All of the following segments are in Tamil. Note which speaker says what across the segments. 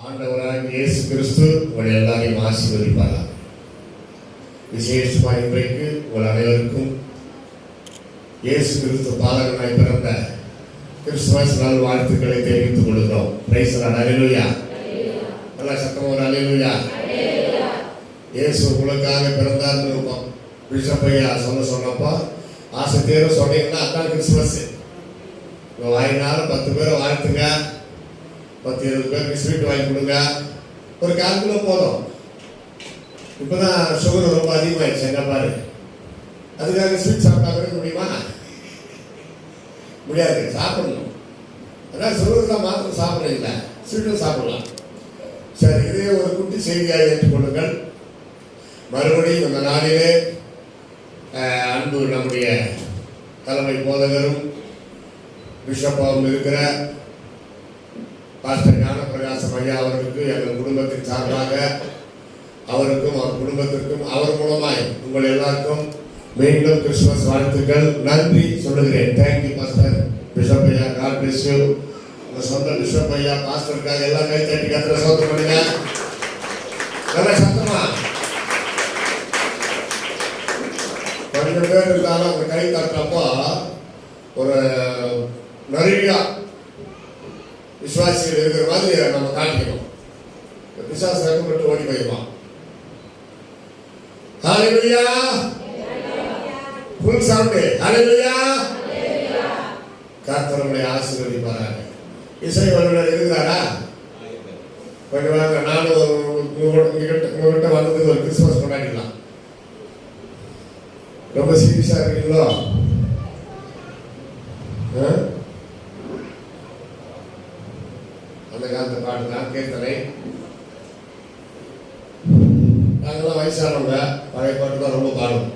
Speaker 1: ஆண்டவராகிய இயேசு கிறிஸ்து உங்கள் எல்லாரையும் ஆசீர்வதிப்பாராக. விசேஷமாக இன்றைக்கு உங்கள் அனைவருக்கும் இயேசு கிறிஸ்து பாலகனாய் பிறந்த கிறிஸ்துமஸ் நாள் வாழ்த்துக்களை தெரிவித்துக் கொள்கிறோம். Praise the Lord. அல்லேலூயா. நல்லா சத்தமா ஒரு அல்லேலூயா. இயேசு உங்களுக்காக பிறந்தார்னு இருக்கும் பிஷப் ஐயா சொன்னப்போ ஆசை தேர சொன்னீங்கன்னா அதான் கிறிஸ்துமஸ். உங்கள் வாயினால 10 பேரை வாழ்த்துங்க, 10-20 பேருக்கு ஸ்வீட் வாங்கி கொடுங்க. ஒரு 1/4 கிலோ போதும். இப்போதான் சுகர் ரொம்ப அதிகமாகிடுச்சு எங்க பாரு. அதுக்காக ஸ்வீட் சாப்பிட்டா பிறகு முடியுமா? முடியாது, சாப்பிடணும். அதான் சுகர் தான் மாத்திரம் சாப்பிட்றீங்களா, ஸ்வீட்டும் சாப்பிடலாம். சரி, இதே ஒரு குட்டி செய்தியாக ஏற்றுக்கொள்ளுங்கள். மறுபடியும் இந்த நாளிலே அன்பு நம்முடைய தலைமை போதகரும் பிஷப்பாகவும் இருக்கிற பாஸ்டர் ஞானப்பிரகாசம் ஐயா அவர்களுக்கு எங்கள் குடும்பத்தின் சார்பாக அவருக்கும் அவர் குடும்பத்திற்கும் அவர் மூலமாய் உங்கள் எல்லாருக்கும் மீண்டும் கிறிஸ்துமஸ் வாழ்த்துக்கள், நன்றி சொல்லுகிறேன். தேங்க்யூ பாஸ்டர் பிஷப் ஐயா. God bless you. உங்கள் சொந்த பிஷப் ஐயா பாஸ்டருக்காக எல்லாம் கை தட்டி கத்திர சோதனை பண்ணுங்க. நல்ல சத்தமா கொஞ்சம் பேர் இருந்தாலும் அவங்க கை தட்டுறப்போ ஒரு நிறைய விசுவாசிகள் இருக்கிற மாதிரி நம்ம காட்டிக்கணும். விசுவாசம் ரக்கப்பட்டு ஓடி போயிடுவான். ஹல்லேலூயா. ஃபுல் சவுண்ட் ஹல்லேலூயா. கர்த்தர் உங்களை ஆசீர்வதிப்பாராக. இசை வல்லுநர் இருக்கிறாரா? கொஞ்சம் வாங்க. நானும் உங்ககிட்ட வந்ததுக்கு ஒரு கிறிஸ்துமஸ் கொண்டாடிக்கலாம். ரொம்ப சீரியஸா இருக்கீங்களோ? அந்த காலத்து பாட்டு தான் கீர்த்தனை. நாங்கெல்லாம் வயசானவங்க, பழைய பாட்டு தான் ரொம்ப பாடுவோம்.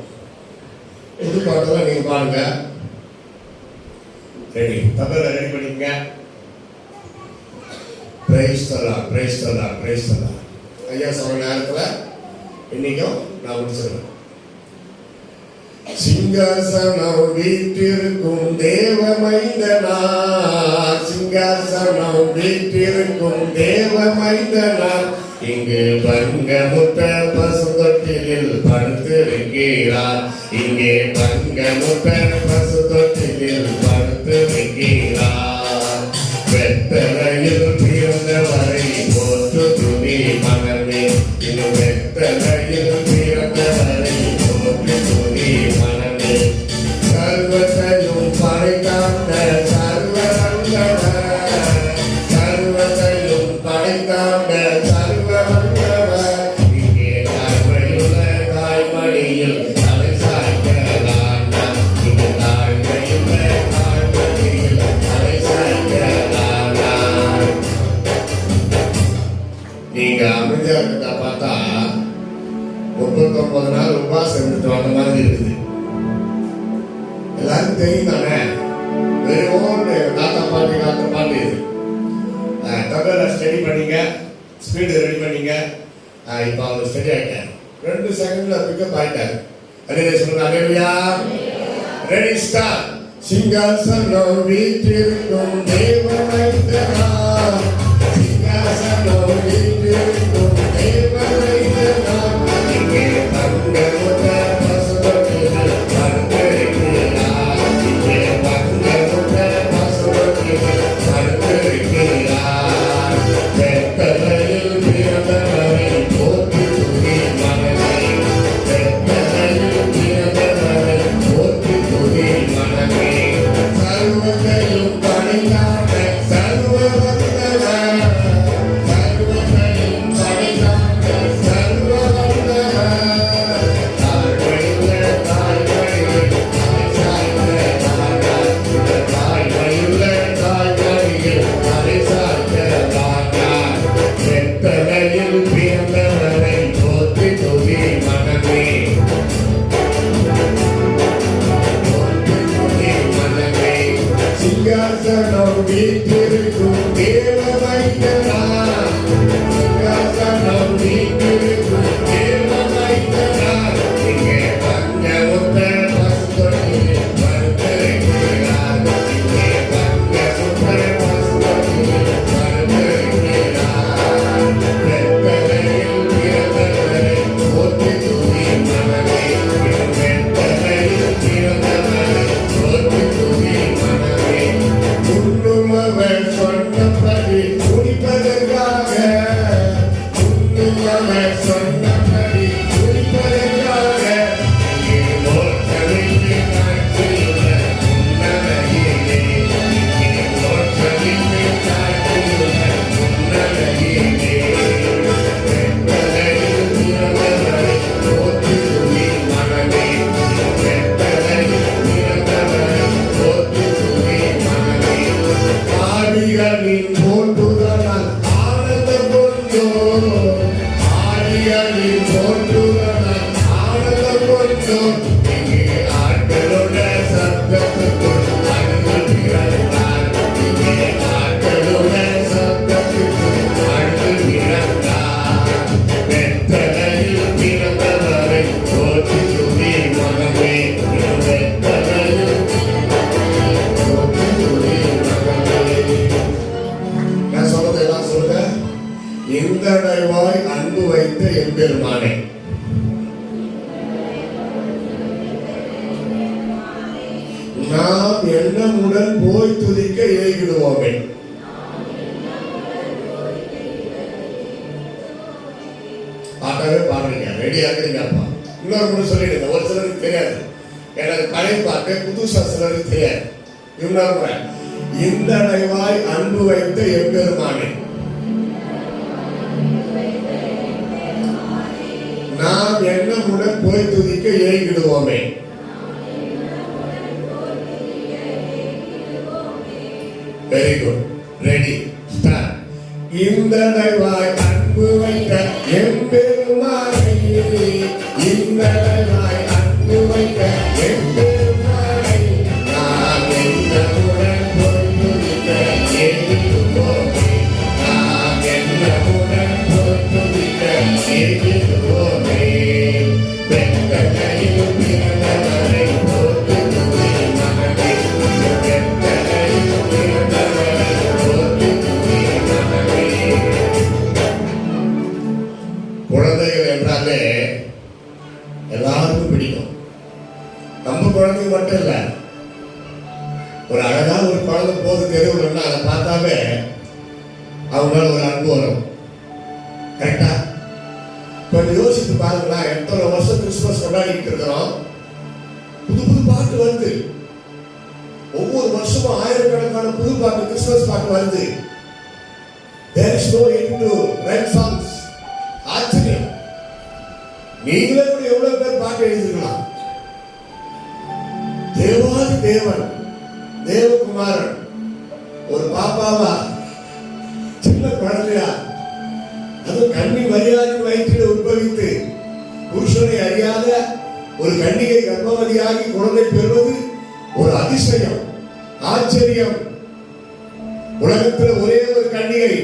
Speaker 1: புது பாட்டெல்லாம் நீங்க பாடுங்க. ரெடி? தபேலா ரெடி பண்ணிக்கங்க. Price the Lord, price the Lord, price the Lord. ஐயா சொன்ன நேரத்தில் இன்னைக்கும் நான் முடிச்சிருவேன். சிங்காசனம் வீட்டிருக்கும் தேவ மைந்தனார், சிங்காசனம் வீட்டிருக்கும் தேவ மைந்தனார், இங்கு பங்கமுட்ட பசுதொட்டிலில் படுத்திருக்கிறார், இங்கே பங்கமுட்ட பசுதொட்டிலில் படுத்திருக்கிறார். வெத்தலையில் பிறந்தவரை போற்று துதி மனமே, இன்னும் வெத்தலையில் பிறந்தவரை போற்று துதி மனமே. சர்வத்தையும் படைத்தாண்ட சர்வ வல்லவர், சர்வத்தையும் படைத்தாண்ட சர்வ வல்லவர், இங்கே தாழ்மையுள்ள தாய்மடியில் தலை சாய்க்கலாம், இங்கு தாழ்மையுள்ள தாய்மடியில் தலை சாய்க்கலாம். நீங்க அமைதியா இருக்கிறத பார்த்தா 39 நாள் உபாசம் இருந்துட்டு வந்த மாதிரி இருக்குது. எல்லாருக்கும் தெரியும் தானே? வெறும் தாத்தா பாட்டு இது. தபேலா ஸ்டடி பண்ணீங்க, ஸ்பீடு ரெடி பண்ணீங்க. இப்போ அவர் ஸ்டடி ஆகிட்டார். 2 செகண்ட்ல பிக்கப் ஆகிட்டாரு. அதே சொல்லுங்க அல்லேலூயா. Ready start. சிங்காசனம் வீற்றிருக்கும் தேவ மைந்தனார், சிங்காசனம் வீற்றிருக்கும் தேவ மைந்தனார், இங்கே பங்கமுட்ட பசுதொட்டிலில் படுத்திருக்கிறார், இங்கே பங்கமுட்ட பசுதொட்டிலில் படுத்திருக்கிறார். வெத்தலையில் பிறந்தவரை போற்றி துதி மனமே, வெத்தலையில் பிறந்தவரை போற்றி துதி மனமே. சர்வத்தையும் படைத்தாண்ட சர்வ வல்லவர், சர்வத்தையும் படைத்தாண்ட சர்வ வல்லவர், தாழ்மையுள்ள தாய்மடியில் தலை சாய்க்கிறார், தாழ்மையுள்ள தாய்மடியில் தலை சாய்க்கிறார். வெத்தலையில் பிறந்தவரை போற்றி துதி மனமே, போற்றி துதி மனமே. சிங்காசனம் வீற்றிருக்கும் தேவ மைந்தனார், சிங்காசனம் வீற்றிருக்கும் தேவ மைந்தனார், இங்கே பங்கமுட்ட பசுதொட்டிலில் படுத்திருக்கிறார், இங்கே பங்கமுட்ட பசுதொட்டிலில் படுத்திருக்கிறார். ஆடிகளின் போற்றுதலால் ஆனந்தம் கொண்டோம், ஆடிகளின் போற்றுதலால் ஆனந்தம் கொண்டோம். இங்கே ஆட்களோட சப்தத்துக்குள் அன்பு பிறந்தார், இங்கே ஆட்களோட சப்தத்துக்குள் அன்பு பிறந்தார். வெத்தலையில் பிறந்தவரை போற்றி துதி மனமே, வெத்தலையில் போற்றி துதி மனமே. நான் சொல்றது எல்லாம் சொல்லுங்க. இந்தடைவாய் அன்பு வைத்த எம்பெருமானே, நாம் எண்ணமுடன் போய் துதிக்க ஏகிடுவோமே. பாட்டாவே பாடுறீங்க, ரெடியா இருக்கிறீங்கப்பா. இன்னொரு முறை சொல்லிடுங்க, ஒரு சிலருக்கு தெரியாது. எனக்கு பழைய பாட்டு, புதுசா சிலருக்கு தெரியாது. இன்னொரு முறை, இந்தடைவாய் அன்பு வைத்த எம்பெருமானே, நாம் எண்ணமுடன் போய் துதிக்க ஏகிடுவோமே. Very good, ready, start. இந்தடைவாய் அன்பு வைத்த எம்பெருமானே, இந்தடைவாய் அன்பு வைத்த எம்பெருமானே, நாம் எண்ணமுடன் போய் துதிக்க ஏகிடுவோமே, நாம் எண்ணமுடன் போய் துதிக்க ஏகிடுவோமே. வெத்தலையில் பிறந்தவரை போற்றி துதி மனமே, வெத்தலையில் பிறந்தவரை போற்றி துதி மனமே. குழந்தைகள் என்றாலே எல்லாருக்கும் பிடிக்கும். நம்ம குழந்தைங்க மட்டும் இல்ல, ஒரு அழகா ஒரு குழந்தை போது தெருவுலன்னா அதை பார்த்தாவே அவங்க மேல ஒரு அன்பு வரும். கரெக்டா? கொஞ்சம் யோசித்து பாருங்களா, எத்தனை வருஷம் கிறிஸ்துமஸ் கொண்டாடிட்டு இருக்கிறோம். புது புது பாட்டு வருது. ஒவ்வொரு வருஷமும் ஆயிரக்கணக்கான புது பாட்டு, கிறிஸ்துமஸ் பாட்டு வருது. There is no end to write songs. ஆச்சரியம். நீங்களே கூட எவ்வளவு பேர் பாட்டு எழுதிருக்கலாம். தேவாதி தேவன், தேவகுமாரன் ஒரு பாப்பாவா, சின்ன குழந்தையா, அது கன்னி மரியாதையின் வயிற்றில் உட்பவித்து புருஷனை அறியாத ஒரு கன்னிகை கர்ப்பவதியாகி குழந்தை பெறுவது ஒரு அதிசயம், ஆச்சரியம். உலகத்தில் ஒரே ஒரு கன்னிகை,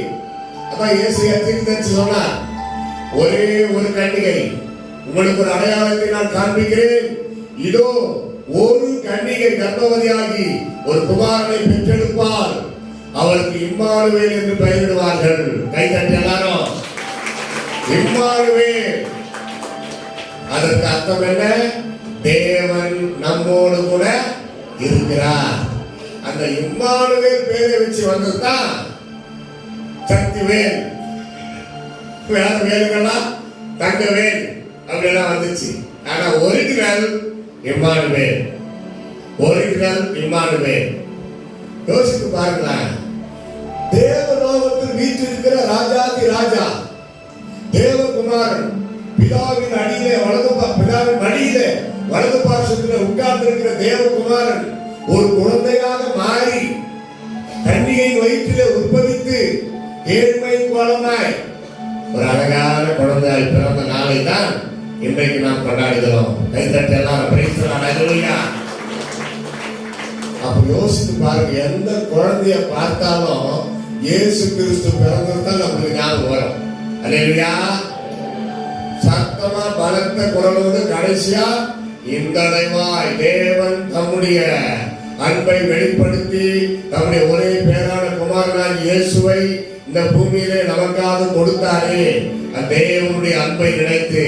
Speaker 1: அதான் இயேசு தீர்க்கதரிசி சொன்னார், ஒரே ஒரு கன்னிகை, உங்களுக்கு ஒரு அடையாளத்தை நான் காண்பிக்கிறேன். இதோ ஒரு கன்னிகை கர்ப்பவதியாகி ஒரு குமாரனை பெற்றெடுப்பார், அவருக்கு இம்மானுவேல் என்று பெயரிடுவார்கள். கை தட்டி எல்லாரும், இம்மானுவேல். அதற்கு அர்த்தம் என்ன? தேவன் நம்மோடு கூட இருக்கிறார். அந்த இம்மானுவேல் பேரை வச்சு வந்ததுதான் சக்திவேல். வேற வேலுங்கெல்லாம் தங்கவேல் அப்படியெல்லாம் வந்துச்சு. ஆனா ஒரிஜினல் இம்மானுவேல், ஒரிஜினல் இம்மானுவேல். யோசித்து பாருங்களேன். தேவலோகத்தில் வீற்றிருக்கிற ராஜாதி ராஜா, தேவகுமாரன், பிதாவின் அடியிலே பிதாவின் மடியிலே வலது பார்சத்தில் உட்கார்ந்திருக்கிற தேவகுமாரன் ஒரு குழந்தையாக மாறி கன்னிகையின் வயிற்றிலே உற்பவித்து ஏழ்மை குழந்தாய் ஒரு அழகான குழந்தையாய் பிறந்த நாளை தான் இன்றைக்கு நாம் கொண்டாடுகிறோம். கைத்தட்டு எல்லாரும் பிரைஸ் தி லார்ட். ஹல்லேலூயா. அப்ப யோசித்து பாருங்க, எந்த குழந்தைய பார்த்தாலும் இயேசு கிறிஸ்து பிறந்ததுதான் நமக்கு ஞாபகம் வரும். ஹல்லேலூயா. சத்தமா பலத்த குரலோடு கடைசியா இந்தடைவாய் தேவன் தம்முடைய அன்பை வெளிப்படுத்தி தம்முடைய ஒரே பேரான குமாரனாகிய இயேசுவை இந்த பூமியிலே நமக்காக கொடுத்தாரே. அந்த தேவனுடைய அன்பை நினைத்து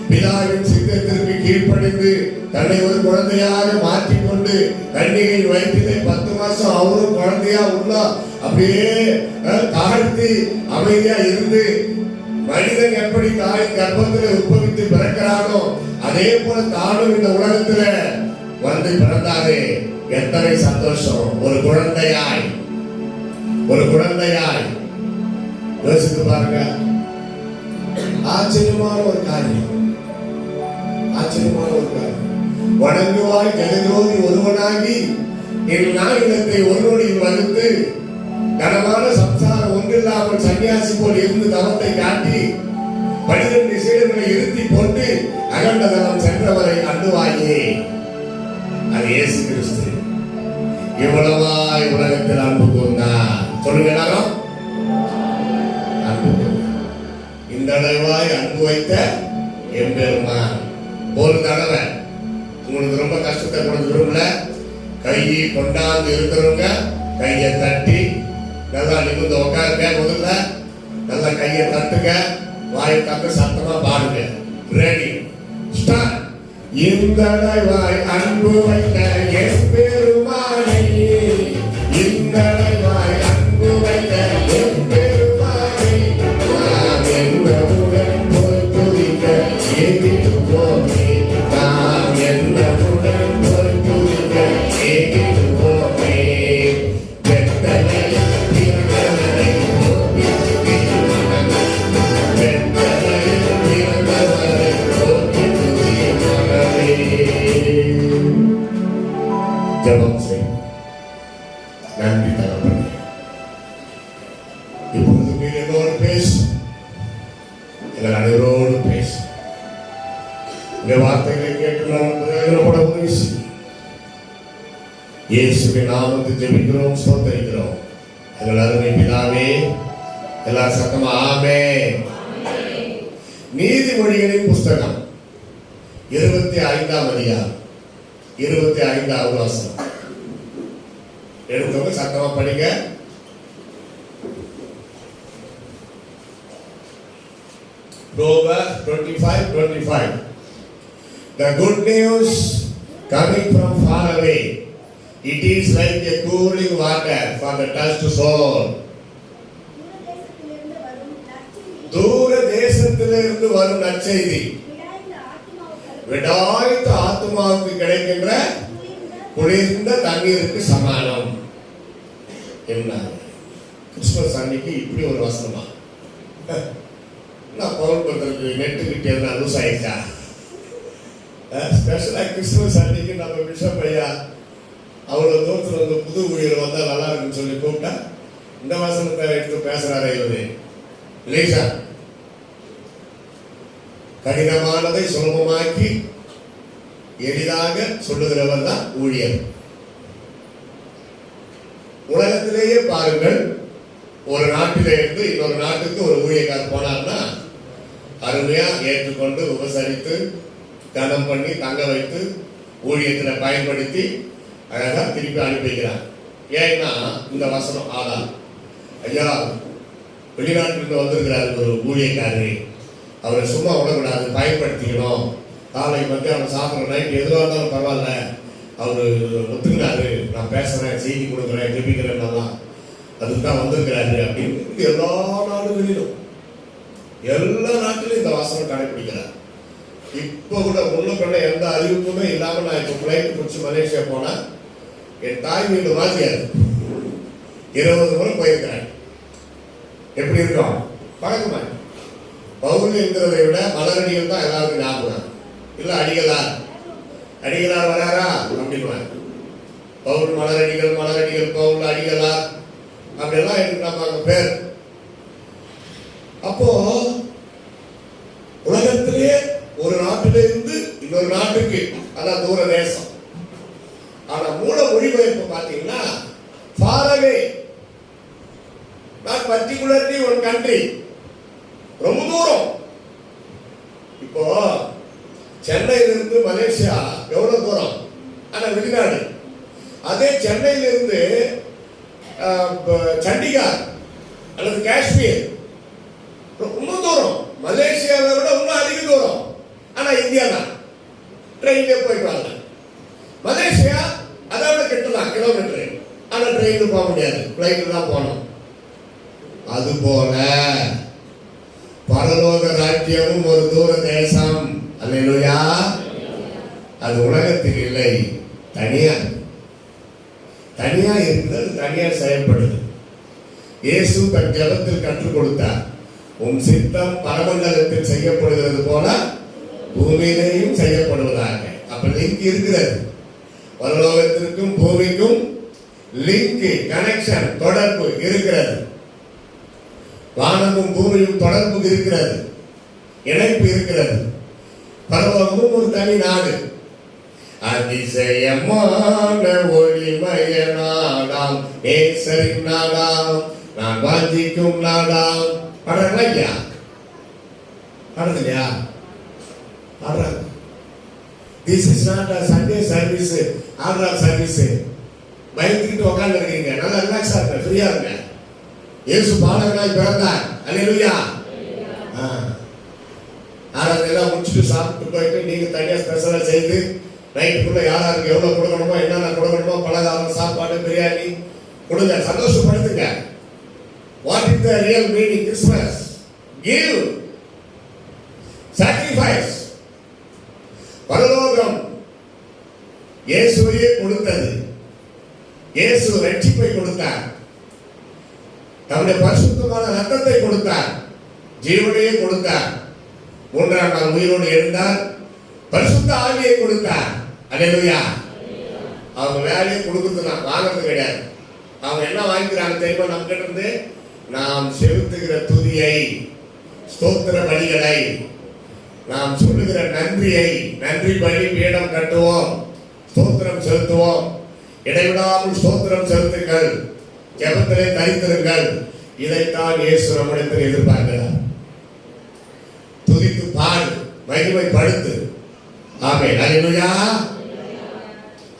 Speaker 1: பிதாவின் சித்தத்திற்கு கீழ்ப்படிந்து தன்னை ஒரு குழந்தையாக மாற்றிக்கொண்டு கன்னிகையின் வயிற்றிலே 10 மாசம் அவரும் குழந்தையா உள்ள அப்படியே தாழ்த்தி அமைதியா இருந்து மனிதன் எப்படி தாயின் கர்ப்பத்தில் உற்பவித்து பிறக்கிறானோ அதே போல தானும் இந்த உலகத்துல வந்து பிறந்தாரே. எத்தனை சந்தோஷம். ஒரு குழந்தையாய், ஒரு குழந்தையாய். யோசித்து பாருங்க. ஆச்சரியமான ஒரு காரியம், ஆச்சரியமான ஒரு காரியம். வணங்குவாய் ஜெகஜோதி ஒருவனாகி என் நாயகத்தை ஒரு நொடியில் வகுத்து கனமான சம்சாரம் ஒன்றில்லாமல் சன்னியாசி போல் இருந்து தவத்தை காட்டி 12 சீடர்களை இருத்தி போட்டு அகண்டதனம் சென்றவரை அண்டுவாயே. அது இயேசு கிறிஸ்து. இவ்வளவாய் உலகத்தில் அன்பு கூர்ந்தார். சொல்லுங்க எல்லாரும், அன்பு கூர்ந்தார். இந்த அளவாய் அன்பு வைத்த எம்பெருமான். ஒரு தடவை உங்களுக்கு ரொம்ப கஷ்டத்தை கொடுக்க விரும்பல, கையை கொண்டாந்து இருக்கிறவங்க கையை தட்டி நல்லா நிமிர்ந்து உட்காருங்க. முதல்ல நல்லா கையை தட்டுங்க, வாயை தட்டு, சத்தமா பாடுங்க. Ready, start. இந்த அளவாய் அன்பு வைத்த எம்பெருமானை, இந்த அளவாய் அன்பு வைத்த எம்பெருமானை, நாம் என்னவுடன் போய் துதிக்க ஏகிடுவோமே, நாம் என்னவுடன் போய் துதிக்க ஏகிடுவோமே. ஜெபம் செய். நன்றி தகப்பனே. இப்பொழுது நீர் என்னோடு பேசு, எங்கள் அனைவரோடு பேசு. இந்த வார்த்தைகளை கேட்டு நாம் பிரயோஜனப்பட உதவி செய். இயேசுவின் நாமத்தில் ஜெபிக்கிறோம், ஸ்தோத்திரிக்கிறோம் எங்கள் அருமை பிதாவே. எல்லா சத்தமா ஆமென். நீதிமொழிகளின் புஸ்தகம் 25ஆம் அதிகாரம் 25வது வசனம் எடுத்தவங்க சத்தமா படிங்க. Proverbs 25:25. The good news coming from far away, it is like a cooling water for the thirsty soul. தூர தேசத்திலிருந்து வரும் நற்செய்தி விடாய்த்த ஆத்மாவுக்கு கிடைக்கின்ற குளிர்ந்த தண்ணீருக்கு சமானம். என்ன கிறிஸ்துமஸ் அன்னைக்கு இப்படி ஒரு வசனமா? நான் பவுல் பத்திரக்கு நெட்டுக்கிட்டே இருந்தா லூஸ் ஆயிடுச்சா? ஸ்பெஷலா கிறிஸ்துமஸ் அன்னைக்கு நம்ம பிஷப் ஐயா அவ்வளவு தூரத்துல வந்து புது ஊழியர் வந்தா நல்லா இருக்குன்னு சொல்லி கூப்பிட்டா இந்த வசனத்தை எடுத்து பேசுறாரு இவரு இல்லையா? கடினமானதை சுலபமாக்கி எளிதாக சொல்லுகிறவர் தான் ஊழியர். உலகத்திலேயே பாருங்கள், ஒரு நாட்டிலே இருந்து இன்னொரு நாட்டுக்கு ஒரு ஊழியக்காரர் போனார்னா அருமையா ஏற்றுக்கொண்டு உபசரித்து கனம் பண்ணி தங்க வைத்து ஊழியத்தில் பயன்படுத்தி அழகா திருப்பி அனுப்பி வைக்கிறார். ஏன்னா இந்த வசனம் ஆதார். ஐயா வெளிநாட்டிலிருந்து வந்திருக்கிறாரு ஒரு ஊழியக்காரரு, அவரை சும்மா விடக்கூடாது, பயன்படுத்திக்கணும். காலை மத்தியானம் சாப்பிட்ற நைட் எதுவாக இருந்தாலும் பரவாயில்ல, அவர் ஒத்துக்கிறாரு, நான் பேசுறேன், செய்தி கொடுக்குறேன், ஜெபிக்கிறேன், நல்லா அதுக்கு தான் வந்திருக்கிறாரு அப்படின்னு எல்லா நாடுகளிலும் எல்லா நாட்டிலும் இந்த வாசனம் கடைபிடிக்கிறார். இப்போ கூட முன்னுக்குள்ள எந்த அறிவிப்புமே இல்லாமல் நான் இப்போ பிளைட் பிடிச்சி மலேசியா போனேன். என் தாய் வீடு வாசியாது 20 முறை போயிருக்கிறேன். எப்படி இருக்கும் பழக்கமா? பவுல் என்கிறதை விட மலரடிகள் தான் எல்லாருக்கும் ஞாபகம். இல்ல அடிகளார், அடிகளார் வராரா அப்படின்னு பவுல் மலரடிகள், மலரடிகள் பவுல், அடிகளார் அப்படியெல்லாம் எடுக்கிறாங்க பேர். அப்போ உலகத்திலேயே ஒரு நாட்டில இருந்து இன்னொரு நாட்டுக்கு, அதான் தூர தேசம். ஆனா மூல மொழிபெயர்ப்பு பாத்தீங்கன்னா far away, not particularly one country, ரொம்ப தூரம். இப்போ சென்னையிலிருந்து மலேசியா எவ்வளவு தூரம்? ஆனா வெளிநாடு. அதே சென்னையிலிருந்து சண்டிகார் அல்லது காஷ்மீர் ரொம்ப தூரம். மலேசியாவை விட இன்னும் அதிக தூரம். ஆனா இந்தியா தான் ட்ரெயின்ல போயிட்டு வாங்க. மலேசியா அதை விட கிட்டலாம் கிலோமீட்டர். ஆனா ட்ரெயின்ல போக முடியாது, பிளைட்ல தான் போகணும். அது போல பரலோக ராஜ்யமும் ஒரு தூர தேசம். அல்லேலூயா. அது உலகத்துக்கு இல்லை, தனியா தனியா இருக்கிறது, தனியா செயல்படுது. இயேசு தன் ஜெபத்தில் கற்றுக் கொடுத்தார், உன் சித்தம் பரமண்டலத்தில் செய்யப்படுகிறது போல பூமியிலேயும் செய்யப்படுவதாக. அப்ப லிங்க் இருக்கிறது. பரலோகத்திற்கும் பூமிக்கும் லிங்க், கனெக்ஷன், தொடர்பு இருக்கிறது. வானமும் பூமியும் தொடர்பு இருக்கிறது, இணைப்பு இருக்கிறது. பரலோகமும் ஒரு தனி நாடு. அதிசயமான ஒளிமய நாடாம், நேசரின் நாடாம், நான் வாஞ்சிக்கும் நாடாம். பாடுறாங்களா இல்லையா? பாடுறது இல்லையா? பாடுறாங்க. This is not a Sunday service, order service. பயந்துக்கிட்டு உட்கார்ந்து இருக்கீங்க, நல்லா ரிலாக்ஸா இருங்க, ஃப்ரீயா இருங்க. இயேசு பாலகனாய் பிறந்தார். அல்லேலூயா. ஆராதனையெல்லாம் முடிச்சுட்டு சாப்பிட்டு போயிட்டு நீங்க தனியா ஸ்பெஷலா செய்து நைட்டுக்குள்ள யாராருக்கு எவ்வளவு கொடுக்கணுமோ, என்னென்ன கொடுக்கணுமோ, பலகாரம், சாப்பாடு, பிரியாணி கொடுங்க, சந்தோஷப்படுத்துங்க. What is the real meaning Christmas? Give, sacrifice. பரலோகம் இயேசுவையே கொடுத்தது. இயேசு ரட்சிப்பை கொடுத்தார், தம்முடைய பரிசுத்தமான ரத்தத்தை கொடுத்தார், ஜீவனையே கொடுத்தார், மூன்றாம் நாள் உயிரோடு எழுந்தார், பரிசுத்த ஆவியை கொடுத்தார். அல்லேலூயா. அவங்க வேலையை கொடுக்குறது நான் வாங்குறது கிடையாது. அவங்க என்ன வாங்கிக்கிறாங்க தெரியுமா? நம்ம கிட்ட இருந்து நாம் செலுத்துகிற துதியை, ஸ்தோத்திர பலிகளை, நாம் சொல்லுகிற நன்றியை, நன்றி பலி பீடம் கட்டுவோம், ஸ்தோத்திரம் செலுத்துவோம். இடைவிடாமல் ஸ்தோத்திரம் செலுத்துங்கள், ஜெபத்திலே தரித்திருங்கள். இதைத்தான் இயேசு நம்மிடத்தில் எதிர்பார்க்கிறார். துதித்து பாடு, மகிமைப்படுத்து. ஆமென். அல்லேலூயா.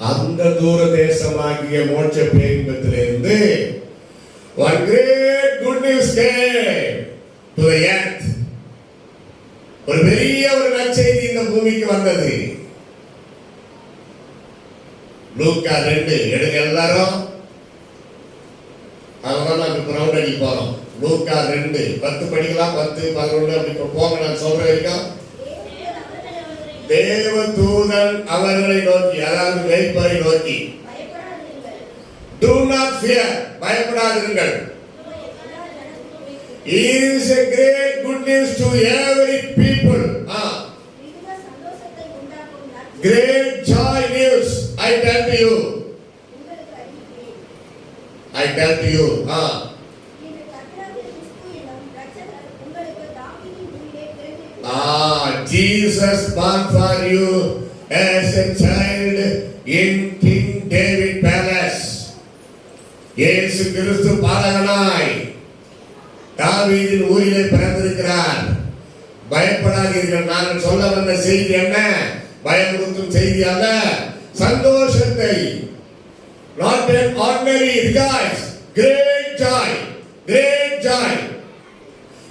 Speaker 1: அந்த தூர தேசமாகிய மோட்ச பேரின்பத்திலிருந்து one great good news came to the earth. ஒரு பெரிய ஒரு நற்செய்தி இந்த பூமிக்கு வந்தது. லூக்கா 2 எடுங்க எல்லாரும். அதனால நம்ம ரவுண்ட் அடி போறோம். லூக்கா 2 10 படிக்கலாம், 10 11 அப்படி போங்க. நான் சொல்றேன் வரைக்கும். தேவ தூதன் அவர்களை நோக்கி, அதாவது மேய்ப்பரை நோக்கி, do not fear, பயப்படாதீர்கள். It is a great good news to every people. Great joy news. I tell to you. I tell to you. Jesus born for you as a child in King David palace. இயேசு கிறிஸ்து பாலகனாய் தாவீதின் ஊரிலே பிறந்திருக்கிறார். பயப்படாதீர்கள். நான் சொல்ல வந்த செய்தி என்ன? பயமுறுத்தும் செய்தி அல்ல, சந்தோஷத்தை. Not an ordinary rejoice, great joy, great joy.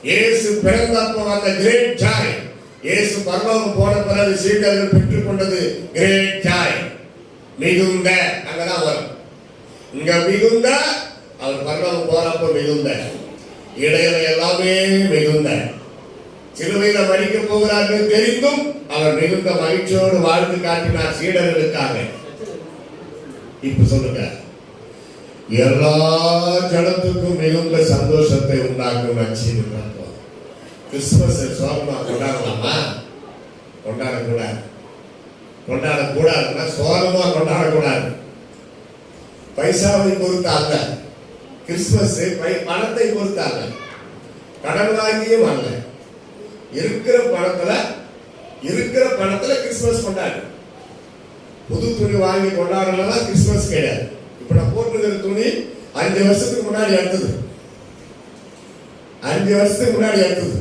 Speaker 1: இயேசு பிறந்தப்போ அந்த great joy, இயேசு பரலோகம் போன பிறகு சீடர்கள் பெற்றுக் கொண்டது great joy. மிகுந்த, அங்கதான் வரும். இங்க மிகுந்த, அவர் பரலோகம் போறப்போ மிகுந்த, இடையில எல்லாமே மிகுந்த. சிலுவையில மரிக்க போகிறார்கள் தெரிந்தும் அவர் மிகுந்த மகிழ்ச்சியோடு வாழ்ந்து காட்டினார் சீடர்களுக்காக. இப்ப சொல்லுங்க, எல்லா ஜனத்துக்கும் மிகுந்த சந்தோஷத்தை உண்டாக்கும் நற்செய்தி. கிறிஸ்துமஸ் சோகமா கொண்டாடலாமா? கொண்டாடக்கூடாது. கொண்டாடக்கூடாதுன்னா சோகமா கொண்டாடக்கூடாது. பைசாவை பொறுத்தாங்க கிறிஸ்துமஸ், பணத்தை பொறுத்தாங்க, கடன் வாங்கியும் அல்ல. இருக்கிற பணத்துல கிறிஸ்துமஸ் கொண்டாடு. புது துணி வாங்கி கொண்டாடலாம் கிறிஸ்துமஸ் கிடையாது. இப்ப நான் போட்டுக்கிற துணி 5 வருஷத்துக்கு முன்னாடி எடுத்தது. 5 வருஷத்துக்கு முன்னாடி எடுத்தது.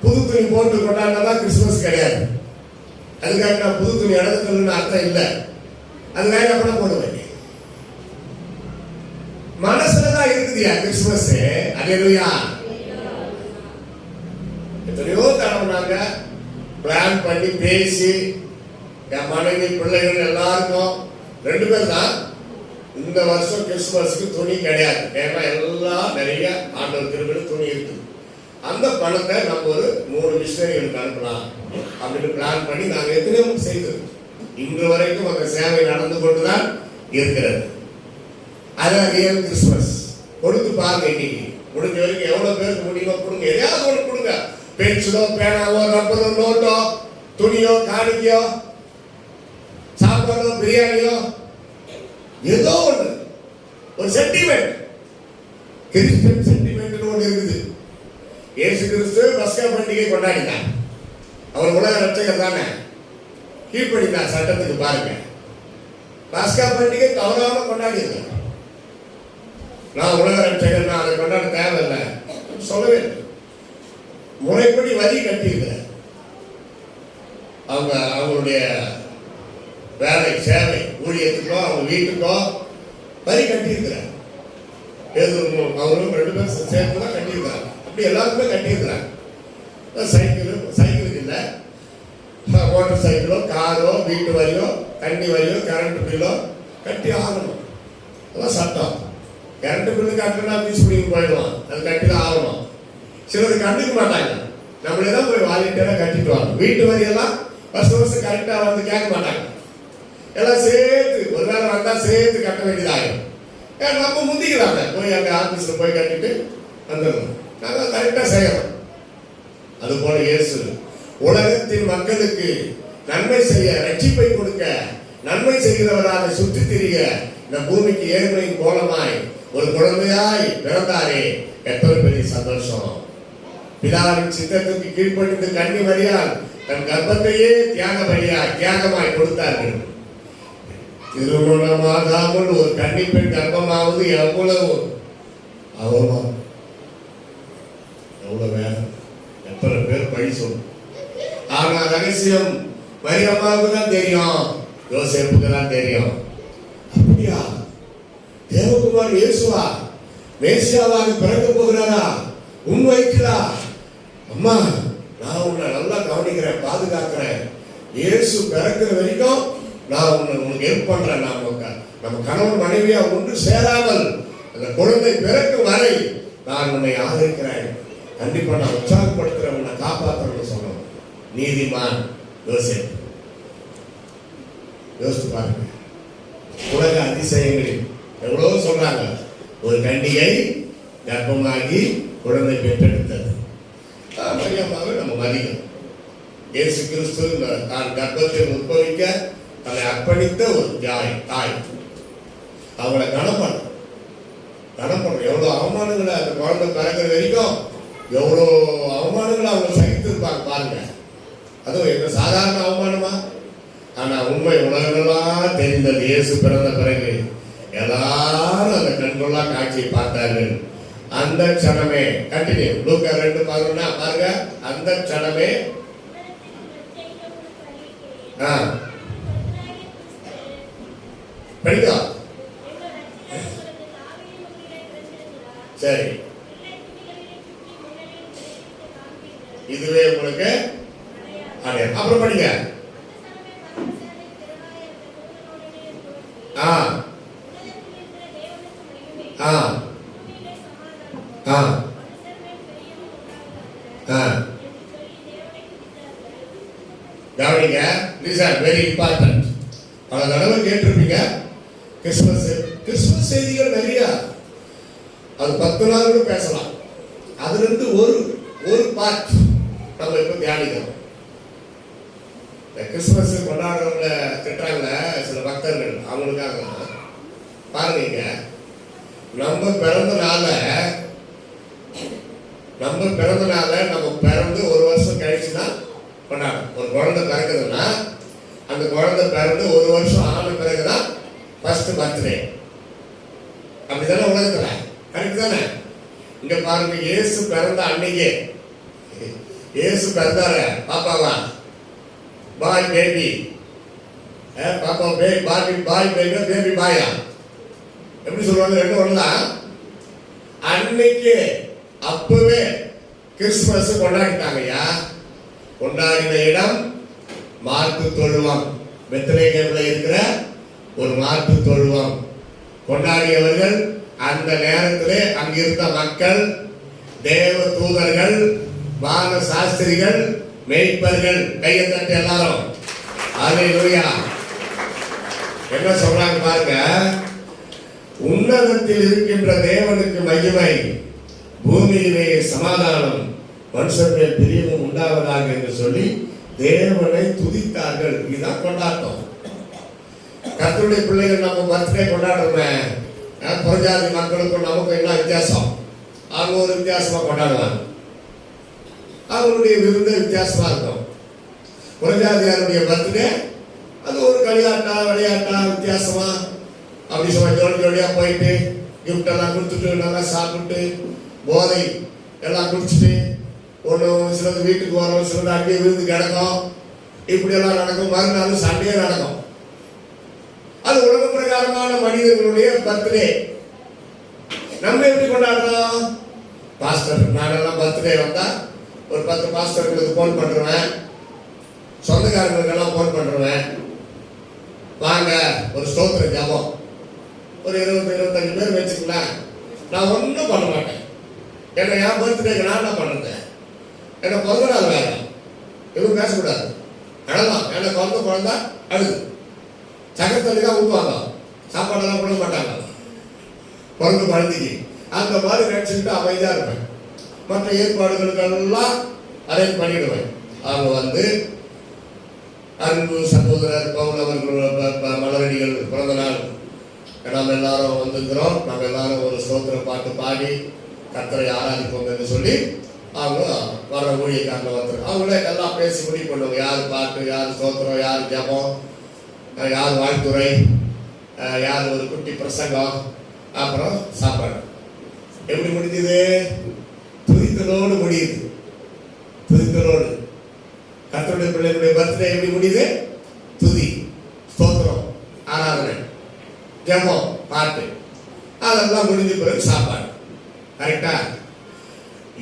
Speaker 1: புது துணி போட்டு கொண்டாடலாம் கிறிஸ்துமஸ் கிடையாது. அதுக்காக நான் புது துணி எடுத்துக்கணும்னு அர்த்தம் இல்லை. அதுக்காக அப்பதான் போடுவேன். மனசுலதான் இருக்குதுயா கிறிஸ்துமஸ். அல்லேலூயா. எத்தனையோ தடவை நாங்க பிளான் பண்ணி பேசி, என் மனைவி பிள்ளைகள் எல்லாருக்கும் 2 பேர் தான் இந்த வருஷம் கிறிஸ்துமஸ்க்கு துணி கிடையாது. ஏன்னா எல்லாம் நிறைய ஆண்டவர் திருவிழா துணி இருக்குது. அந்த பணத்தை நம்ம ஒரு 3 மிஷனரிகளுக்கு அனுப்பலாம் அப்படின்னு பிளான் பண்ணி நாங்க எத்தனையோ செய்தோம். இன்று வரைக்கும் அந்த சேவை நடந்து கொண்டுதான் இருக்கிறது. அதான் ரியல் கிறிஸ்துமஸ். கொடுத்து பாருங்க. இன்னைக்கு முடிஞ்ச வரைக்கும் எவ்வளவு பேருக்கு முடியுமோ கொடுங்க. எதையாவது ஒன்று கொடுங்க. பென்சிலோ, பேனாவோ, ரப்பரோ, நோட்டோ, துணியோ, காணிக்கையோ, சாப்பாடோ, பிரியாணியோ, ஏதோ ஒன்று, ஒரு சென்டிமெண்ட், கிறிஸ்டியன் சென்டிமெண்ட் ஒன்று இருக்குது. இயேசு கிறிஸ்து பஸ்கா பண்டிகை கொண்டாடினார். அவர் உலக ரட்சகர் தானே, கீழ்ப்படினார் சட்டத்துக்கு. பாருங்க, பஸ்கா பண்டிகை தவறாம கொண்டாடினார். நான் உலக ரட்சகர், நான் அதை கொண்டாட தேவையில்லை சொல்லவே இல்லை. முறைப்படி வரி கட்டியிருக்கிறார். அவங்களுடைய வேலை, சேவை, ஊழியத்துக்கோ அவங்க வீட்டுக்கோ வரி கட்டியிருக்கிறார். அவரும் 2 பேரும் சேர்த்து தான் கட்டியிருக்கிறாங்க. அப்படி எல்லாருக்குமே கட்டியிருக்கிறாங்க. சைக்கிளுக்கு இல்லை, மோட்டர் சைக்கிளோ, காரோ, வீட்டு வரியோ, தண்ணி வரியோ, கரண்ட் பில்லோ கட்டி ஆகணும். அதான் சட்டம். கரண்ட் பில்லு கட்டினா பீஸ் பிடிக்க போயிடுவான், அது கட்டி தான் ஆகணும். சிலர் கண்டுக்க மாட்டாங்க, நம்மளே தான் போய் வாலண்டியராக கட்டிட்டு வாங்க. வீட்டு வரியெல்லாம் வருஷம் கரெக்டாக வந்து கேட்க மாட்டாங்க. எல்லாம் சேர்த்து ஒரு வேலை வந்தால் சேர்த்து கட்ட வேண்டியதாகும். நம்ம முந்திக்கிறாங்க, போய் அங்கே ஆஃபீஸில் போய் கட்டிட்டு வந்துடணும். நாங்கள் கரெக்டாக செய்யணும். அதுபோல இயேசு உலகத்தின் மக்களுக்கு நன்மை செய்ய, ரட்சிப்பை கொடுக்க, நன்மை செய்கிறவராக சுற்றி திரிய இந்த பூமிக்கு ஏழ்மையின் கோலமாய் ஒரு குழந்தையாய் பிறந்தாரே, எத்தனை பெரிய சந்தோஷம். பிதாவின் சித்தத்துக்கு கீழ்ப்பட்டு கன்னி மரியாள் தன் கர்ப்பத்தையே தியாகமாய் கொடுத்தார்கள். திருமணமாகாமல் ஒரு கன்னி பெண் கர்ப்பமாவது எவ்வளவு அவமானம், எவ்வளவு வேதம், எத்தனை பேர் பழி சொல்லும். ஆனா ரகசியம் மரியம்மாவுக்கு தான் தெரியும், யோசேப்புக்கு தான் தெரியும். அப்படியா, தேவகுமார் இயேசுவா மேசியாவாக பிறக்க போகிறாரா, உன் வயிற்றா? அம்மா, நான் உன்னை நல்லா கவனிக்கிறேன், பாதுகாக்கிறேன். இயேசு பிறக்கிற வரைக்கும் நான் உனக்கு ஹெல்ப் பண்றேன். நம்ம கணவன் மனைவியா ஒன்று சேராமல் அந்த குழந்தை பிறக்கும் வரை நான் உன்னை ஆதரிக்கிறேன். கண்டிப்பா நான் உற்சாகப்படுத்துறேன், உன்னை காப்பாற்றணும்னு சொன்னோம். நீதிமான் யோசேப்பு. யோசித்து பாருங்க, உலக அதிசயங்களில் எவ்வளவு சொல்றாங்க. ஒரு கன்னிகை கர்ப்பமாகி குழந்தை பெற்றெடுத்தது. மரியம்மாவை நம்ம மதிக்கணும். இயேசு கிறிஸ்து தான் கர்ப்பத்தில் உட்பவிக்க தன்னை அர்ப்பணித்த ஒரு தாய். அவங்களை கனம் பண்ணணும். எவ்வளவு அவமானங்களை அந்த குழந்தை பிறகுற வரைக்கும் எவ்வளோ அவமானங்களை அவங்க சகித்திருப்பாங்க பாருங்க. அதுவும் என்ன சாதாரண அவமானமா? ஆனா உண்மை உலகமெல்லாம் தெரிந்தது. இயேசு பிறந்த பிறகு எல்லாரும் அந்த கண்கொள்ளா காட்சியை பார்த்தார்கள். அந்த க்ஷணமே கண்டினியூ லூக்கா 2:11 பாருங்க. அந்த க்ஷணமே படிக்கலாம். சரி, இதுவே உங்களுக்கு அப்புறம் படிங்க. கவனிங்க, வெரி இம்பார்ட்டன்ட். பல தடவை கேட்டிருப்பீங்க. கிறிஸ்துமஸ் செய்திகள் நிறைய, அது 10 நாள் கூட பேசலாம். அதுல இருந்து ஒரு பார்ட் நம்ம இப்ப தியானிக்கிறோம். கிறிஸ்துமஸ் கொண்டாடுறவங்க திட்டாங்கள சில பக்தர்கள், அவங்களுக்காக பாருங்க. நம்ம பிறந்த நாள நம்ம பிறந்து 1 வருஷம் கழிச்சுதான் கொண்டாடும். ஒரு குழந்தை பிறகுதுன்னா அந்த குழந்தை பிறந்து 1 வருஷம் ஆன பிறகுதான் ஃபர்ஸ்ட் பர்த்டே. அப்படித்தானே உலகத்துல, கரெக்ட் தானே? இங்க பாருங்க, இயேசு பிறந்த அன்னைக்கு, இயேசு பிறந்தாரு பாப்பாவா, பாய் பேபி, பாப்பா பாய் பேபி பாயா, எப்படி சொல்லுவாங்க? 2 ஒண்ணுதான். அன்னைக்கு அப்பவே கிறிஸ்துமஸ் கொண்டாடிட்டாங்கய்யா. கொண்டாடின இடம் மார்க்கு தொழுவம், பெத்லகேம்ல இருக்கிற ஒரு மார்க்கு தொழுவம். கொண்டாடியவர்கள் அந்த நேரத்திலே அங்கிருந்த மக்கள், தேவ தூதர்கள், வான சாஸ்திரிகள், மேய்ப்பர்கள். கையை தட்டி எல்லாரும் அல்லேலூயா. என்ன சொல்றாங்க பாருங்க. உன்னதத்தில் இருக்கின்ற தேவனுக்கு மகிமை, பூமியிலே சமாதானம், மனுஷர் மேல் பிரியமும் உண்டாவதாக என்று சொல்லி தேவனை துதித்தார்கள். இதுதான் கொண்டாட்டம். கர்த்தருடைய பிள்ளைகள் நம்ம பர்த்டே கொண்டாடுறோமே, புறஜாதி மக்களுக்கும் நமக்கும் என்ன வித்தியாசம்? அவங்க ஒரு வித்தியாசமா கொண்டாடுவாங்க. அவங்களுடைய விருந்து வித்தியாசமா இருக்கும். புறஜாதியாருடைய பர்த்டே அது ஒரு விளையாட்டா வித்தியாசமா அப்படி ஜோடி ஜோடியா போயிட்டு கிஃப்ட் எல்லாம் கொடுத்துட்டு நல்லா சாப்பிட்டு போதை எல்லாம் குடிச்சிட்டு ஒன்று சிலது வீட்டுக்கு வரும், சிலது அங்கேயே விருந்து கிடக்கும். இப்படியெல்லாம் நடக்கும். மறுநாள் சண்டையே நடக்கும். அது உலக பிரகாரமான மனிதர்களுடைய பர்த்டே. நம்ம எப்படி கொண்டாடுறோம்? பாஸ்டர் நானெல்லாம் பர்த்டே வந்தா ஒரு 10 பாஸ்டர்களுக்கு போன் பண்ணுவேன், சொந்தக்காரங்களுக்கெல்லாம் போன் பண்ணுவேன், வாங்க ஒரு ஸ்தோத்திர ஜபம், ஒரு 20-25 பேர் வச்சுக்கலாம். நான் ஒன்றும் பண்ண மாட்டேன். என்ன என் பர்த்டேக்கு நான் என்ன பண்ணுறேன்? என்ன பிறந்த நாள் வேற எதுவும் பேசக்கூடாது, அழலாம். என்ன பிறந்த குழந்தை அழுது சக்கரத்தள்ளி தான் ஊற்றுவாங்க, சாப்பாடெல்லாம் கொடுக்க மாட்டாங்க பிறந்த குழந்தைக்கு. அந்த மாதிரி நினச்சிக்கிட்டு அமைதியாக இருப்பேன். மற்ற ஏற்பாடுகளுக்கெல்லாம் அரேஞ்ச் பண்ணிடுவேன். அவங்க வந்து அன்பு சகோதரர் பவுல் அவர்கள் மலரடிகள் பிறந்த நாள் நாம் எல்லாரும் வந்திருக்கிறோம், நம்ம எல்லாரும் ஒரு ஸ்தோத்திர பாட்டு பாடி கர்த்தரை ஆராதிப்போம் என்று சொல்லி அவங்க வர ஊழியக்காரங்க வந்து அவங்களே எல்லாம் பேசி முடிவு பண்ணுவாங்க. யார் பாட்டு, யார் ஸ்தோத்திரம், யார் ஜபம், யார் வாழ்த்துறை, யார் ஒரு குட்டி பிரசங்கம், அப்புறம் சாப்பாடு. எப்படி முடிஞ்சது? துதித்தலோடு முடியுது. துதித்தலோடு கர்த்தருடைய பிள்ளைகளுடைய பர்த்டே எப்படி முடியுது? துதி, ஸ்தோத்திரம், ஆராதனை, ஜபம், பாட்டு, அதெல்லாம் முடிஞ்ச பிறகு சாப்பாடு. கரெக்டா?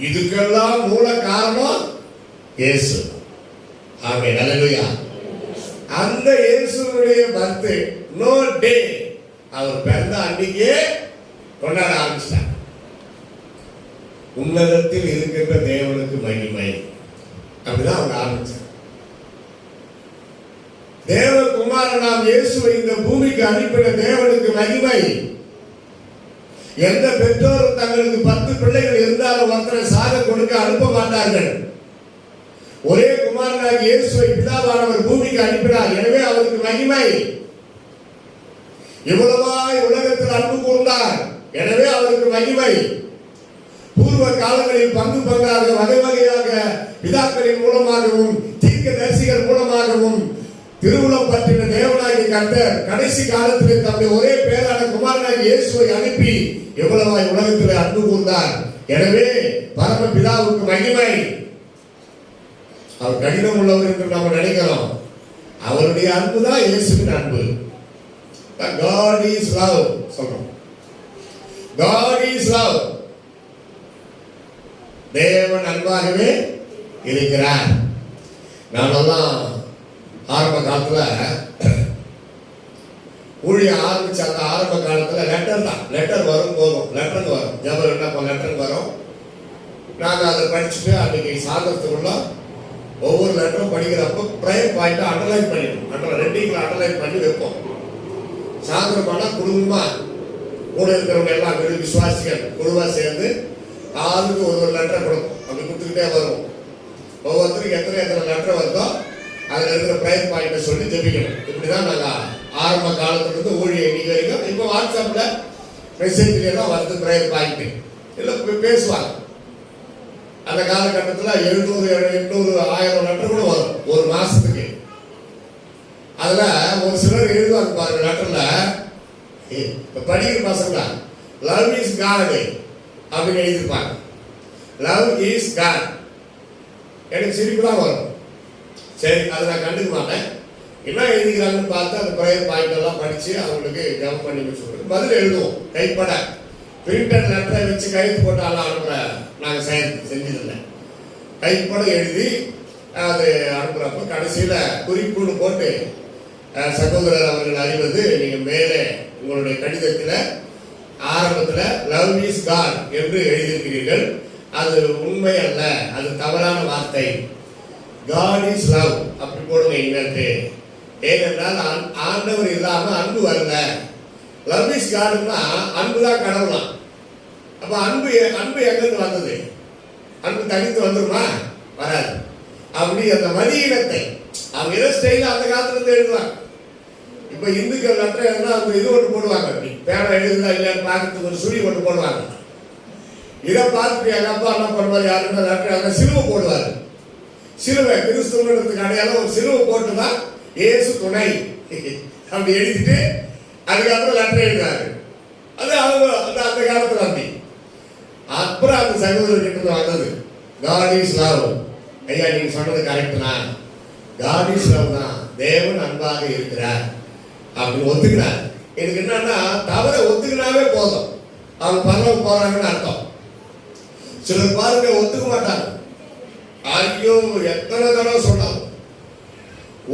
Speaker 1: இதுக்கெல்லாம் மூல காரணம் இயேசு. ஆமென், அல்லேலூயா. அந்த இயேசுவுடைய பர்த்டே நோ டே அவர் பிறந்த அன்னைக்கே கொண்டாட ஆரம்பிச்சிட்டார். உன்னதத்தில் இருக்கின்ற தேவனுக்கு மகிமை, அப்படிதான் அவங்க ஆரம்பிச்சார். தேவகுமாரனாம் இயேசுவை இந்த பூமிக்கு அனுப்பின தேவனுக்கு மகிமை. எந்த பெற்றோரும் தங்களுக்கு 10 பிள்ளைகள் இருந்தாலும் ஒருத்தரை சாக கொடுக்க அனுப்ப மாட்டார்கள். ஒரே குமாரனாகிய இயேசுவை பிதாவானவர் பூமிக்கு அனுப்பினார். எனவே அவருக்கு மகிமை. இவ்வளவாய் உலகத்தில் அன்பு கூர்ந்தார், எனவே அவருக்கு மகிமை. பூர்வ காலங்களில் பங்கு பங்காக வகை வகையாக பிதாக்களின் மூலமாகவும் தீர்க்கதரிசிகள் மூலமாகவும் திருவுளம் பற்றின தேவனாகிய கர்த்தர் கடைசி காலத்திலே தம்முடைய ஒரே பேரான குமாரனாகிய இயேசுவை அனுப்பி எவ்வளவாய் உலகத்தில் அன்பு கூர்ந்தார். எனவே பரம பிதாவுக்கு மகிமை. அவர் கடினம் உள்ளவர் என்று நாம் நினைக்கிறோம். அவருடைய அன்பு தான் இயேசுவின் அன்பு. God is love சொல்றோம். God is love. தேவன் அன்பாகவே இருக்கிறார். நானெல்லாம் ஆரம்ப காலத்துல ஊழிய ஆரம்பிச்ச அந்த ஆரம்ப காலத்துல லெட்டர் தான். லெட்டர் வரும் போதும், லெட்டருக்கு வரும், ஜபம் என்ன லெட்டருக்கு வரும். நாங்கள் அதை படிச்சுட்டு அன்னைக்கு சாதனத்துக்குள்ள ஒவ்வொரு லெட்டரும் படிக்கிறப்போ ப்ரேயர் பாயிண்ட்டை அண்டர்லைன் பண்ணிடுவோம். ரெண்டிங்கில் அண்டர்லைன் பண்ணி வைப்போம். சாயந்தரம் பண்ணால் குடும்பமா கூட இருக்கிறவங்க எல்லாம் விசுவாசிகள் குழுவா சேர்ந்து ஆளுக்கு ஒரு லெட்டரை கொடுப்போம். அப்படி கொடுத்துக்கிட்டே வருவோம். ஒவ்வொருத்தருக்கு எத்தனை லெட்டர் வருதோ அதில் இருக்கிற ப்ரேயர் பாயிண்ட்டை சொல்லி ஜெபிக்கணும். இப்படிதான் நாங்கள் ஆரம்ப காலத்துலேருந்து ஊழிய இன்னைக்கு வரைக்கும். இப்போ வாட்ஸ்அப்பில் மெசேஜ்லாம் வருது ப்ரேயர் பாயிண்ட்டு இல்லை பேசுவாங்க. அந்த காலகட்டத்தில் 700, 800, 1000 லெட்டர் கூட வரும் ஒரு மாசத்துக்கு. அதுல ஒரு சிலர் எழுதுவாங்க பாருங்க லெட்டர்ல, படிக்கிற பசங்க லவ் இஸ் காட் அப்படின்னு எழுதிருப்பாங்க. Love is God. எனக்கு சிரிப்பு தான் வரும். சரி, அதை நான் கண்டுக்க மாட்டேன். என்ன எழுதிக்கிறாங்கன்னு பார்த்து அந்த ப்ரேயர் பாயிண்ட் எல்லாம் படிச்சு அவங்களுக்கு ஜபம் பண்ணி வச்சு பதில் எழுதுவோம். கைப்பட பிரிண்டட் லெட்டரை வச்சு கைத்து போட்டாலும் அனுப்புற நாங்கள் செஞ்சதில்லை. கைப்பட எழுதி அது அனுப்புறப்ப கடைசியில குறிப்புன்னு போட்டு சகோதரர் அவர்கள் அறிவது, நீங்க மேலே உங்களுடைய கடிதத்தில் ஆரம்பத்தில் லவ் இஸ் காட் என்று எழுதியிருக்கிறீர்கள். அது உண்மை அல்ல, அது தவறான வார்த்தை. காட் இஸ் லவ் அப்படி போடுங்க இங்கிட்டு. ஏனென்றால் ஆண்டவர் இல்லாம அன்பு வரல. லவ் இஸ் காட்னா அன்பு தான் கடவுளாம். அப்ப அன்பு எங்கிருந்து வந்தது? அன்பு தனித்து வந்துருமா? வராது. அப்படி அந்த மதியினத்தை அவங்க ஏதோ ஸ்டைல அந்த காலத்துல இருந்து எழுதுவாங்க. இப்ப இந்துக்கள் லெட்டர் எழுதுனா அந்த இது ஒன்று போடுவாங்க, பேனா எழுதுதா இல்லையான்னு பார்க்கறதுக்கு ஒரு சுழி ஒன்று போடுவாங்க. இதை பார்த்துட்டு எங்க அப்பா என்ன பண்ணுவார், யாருன்னா லெட்டர் எழுத சிலுவை போடுவார். சிலுவை கிறிஸ்துவனுக்கு அடையாளம் ஒரு சிலுவை போட்டுதான் இயேசு துணை அப்படி எழுதிட்டு அதுக்கப்புறம் லெட்டர் எழுதுறாரு. அது அவங்க அந்த காலத்துல அப்படி. அப்புறம் அந்த சகோதரர்கிட்ட வந்தது காட் இஸ் லவ். ஐயா நீங்க சொன்னது கரெக்ட் தான், காட் இஸ் லவ் தான், தேவன் அன்பாக இருக்கிறார் அப்படின்னு ஒத்துக்கிறார். எனக்கு என்னன்னா தவற ஒத்துக்கினாவே போதும், அவங்க பரவாயில்ல போறாங்கன்னு அர்த்தம். சிலர் பாருங்க ஒத்துக்க மாட்டாங்க. ஐயோ எத்தனை தடவை சொன்னாலும்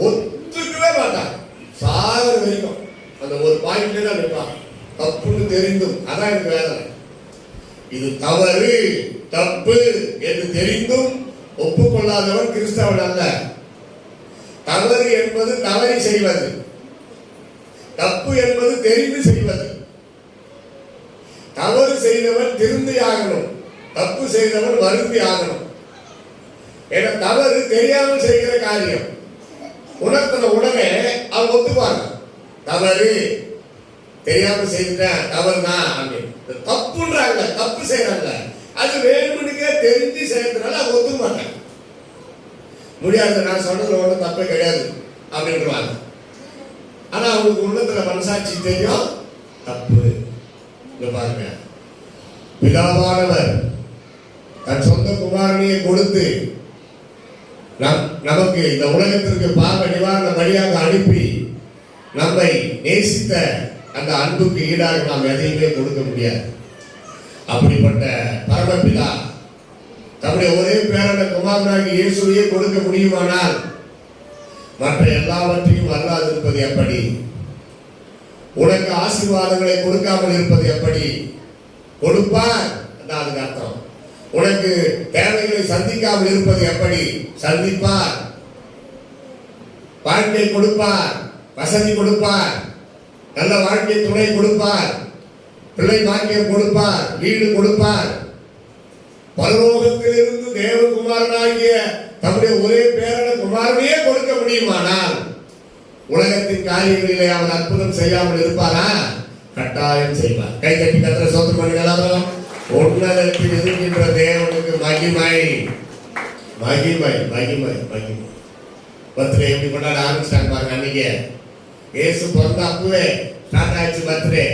Speaker 1: ஒத்துக்கவே மாட்டாங்க, சாகர வரைக்கும் அந்த ஒரு பாயிண்ட்ல தான் நிற்பாங்க. தப்புன்னு தெரிந்தும், அதான் எனக்கு வேதனை. இது தவறு தப்பு என்று தெரிந்தும் ஒப்புக்கொள்ளாதவன் கிறிஸ்தவன் அல்ல. தவறு என்பது தவறி செய்வது, தப்பு என்பது தெரிந்து செய்வது. தவறு செய்தவன் திருந்தி ஆகணும், தப்பு செய்தவன் வருந்தி ஆகணும். ஏன்னா தவறு தெரியாமல் செய்கிற காரியம். உணர்த்தின உடனே அவங்க ஒத்துப்பாங்க, தவறு தெரியாமல் செய்துட்டேன் தவறு தான் அப்படின்னு. தப்புன்றாங்க, தப்பு செய்யறாங்க, அது வேணுமுனுக்கே தெரிஞ்சு செய்யறதுனால அவங்க ஒத்துக்க மாட்டாங்க. முடியாது, நான் சொன்னதுல ஒன்றும் தப்பே கிடையாது அப்படின்றாங்க. ஆனா அவங்களுக்கு உள்ளத்துல மனசாட்சி தெரியும் தப்பு. பாருங்க, பிதாவானவர் தன் சொந்த குமாரனையை கொடுத்து நமக்கு இந்த உலகத்திற்கு பாவ நிவாரண வழியாக அனுப்பி நம்மை நேசித்த அந்த அன்புக்கு ஈடாக நாம் எதையுமே கொடுக்க முடியாது. அப்படிப்பட்ட பரமபிதா தம்முடைய ஒரே பேரான குமாரனாகி இயேசுவையே கொடுக்க முடியுமானால் மற்ற எல்லாவற்றையும் அல்லாதிருப்பது எப்படி? உனக்கு ஆசீர்வாதங்களை கொடுக்காமல் இருப்பது எப்படி? கொடுப்பார், அதுக்கு அர்த்தம். உனக்கு தேவைகளை சந்திக்காமல் இருப்பது எப்படி? சந்திப்பார். வாழ்க்கை கொடுப்பார், வசதி கொடுப்பார், நல்ல வாழ்க்கை துணை கொடுப்பார், பிள்ளை பாக்கியம் கொடுப்பார், வீடு கொடுப்பார். பரலோகத்திலிருந்து தேவகுமாரனாகிய தம்முடைய ஒரே பேரான குமாரனையே கொடுக்க முடியுமானால் உலகத்தின் காரியங்களிலே அவன் அற்புதம் செய்யாமல் இருப்பாரா? கட்டாயம் செய்வார். கை தட்டி கத்திர சோத்திரம் பண்ணுங்க. உன்னதத்தில் இருக்கின்ற தேவனுக்கு மகிமை, மகிமை, மகிமை, மகிமை. பர்த்டே எப்படி கொண்டாட ஆரம்பிச்சிட்டாங்க பாருங்க. அன்னைக்கு இயேசு பிறந்த அப்பவே ஸ்டார்ட் ஆயிடுச்சு பர்த்டே.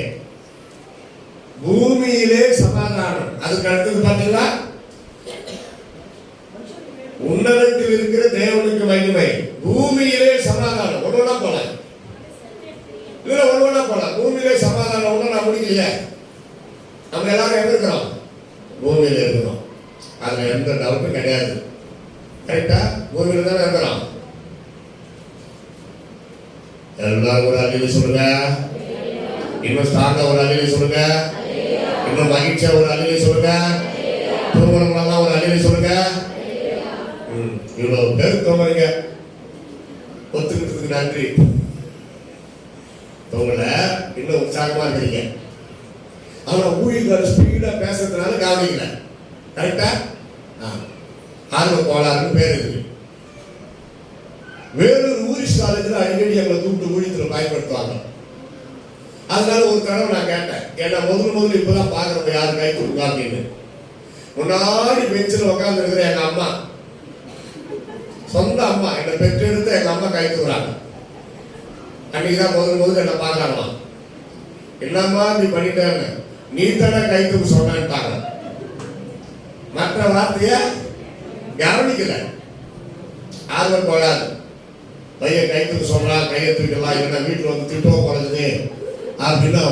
Speaker 1: பூமியிலே சமாதானம். அதுக்கு அடுத்தது பாத்தீங்களா, உன்னதத்தில் இருக்கிற தேவனுக்கு மகிமை, பூமியிலே சமாதானம். ஒன்னொன்னா போல இல்ல, ஒன்னொன்னா போல. பூமியிலே சமாதானம் ஒண்ணு முடிக்கலையே. நம்ம எல்லாரும் எங்க இருக்கிறோம்? பூமியில இருக்கிறோம். அதுல எந்த டவுட்டும் கிடையாது. கரெக்டா? பூமியில தானே இருக்கிறோம். எல்லாரும் ஒரு அழிவு சொல்லுங்க. இன்னும் ஸ்ட்ராங்கா ஒரு அழிவு சொல்லுங்க. இன்னும் மகிழ்ச்சியா ஒரு அழிவு சொல்லுங்க. திருமணம் ஒரு அழிவு சொல்லுங்க. இவ்வளவு பேர் தோணுங்க, ஒத்துக்கிட்டதுக்கு நன்றி. உங்களை இன்னும் உற்சாகமா இருக்கிறீங்க. ஆனா ஊழியர்கள் ஸ்பீடா பேசுறதுனால கவனிக்கல. கரெக்டா? ஆர்வ கோளாறுன்னு பேர் இருக்கு. வேலூர் ஊரிஸ் காலேஜ்ல அடிக்கடி எங்களை கூப்பிட்டு ஊழியத்தில் பயன்படுத்துவாங்க. அதனால ஒரு தடவை நான் கேட்டேன், ஏன்னா முதல்ல இப்பதான் பாக்குறோம் யாரு கை கொடுங்க அப்படின்னு. முன்னாடி பெஞ்சில் உட்கார்ந்து இருக்கிற எங்க அம்மா, சொந்த அம்மா, என்னை பெற்றெடுத்து எங்க அம்மா கை தூக்குறாங்க. அன்னைக்குதான் முதல்ல என்ன பாக்குறாங்களாம். என்னம்மா நீ பண்ணிட்டாங்க, நீ தானே கை தூக்கு சொன்னான்ட்டாங்க. மற்ற வார்த்தைய கவனிக்கல. ஆர்வம் போடாது. பையன் கை தூக்கு சொல்றான், கையை தூக்கலாம், என்ன வீட்டுல வந்து திட்டம் குறைஞ்சது அப்படின்னா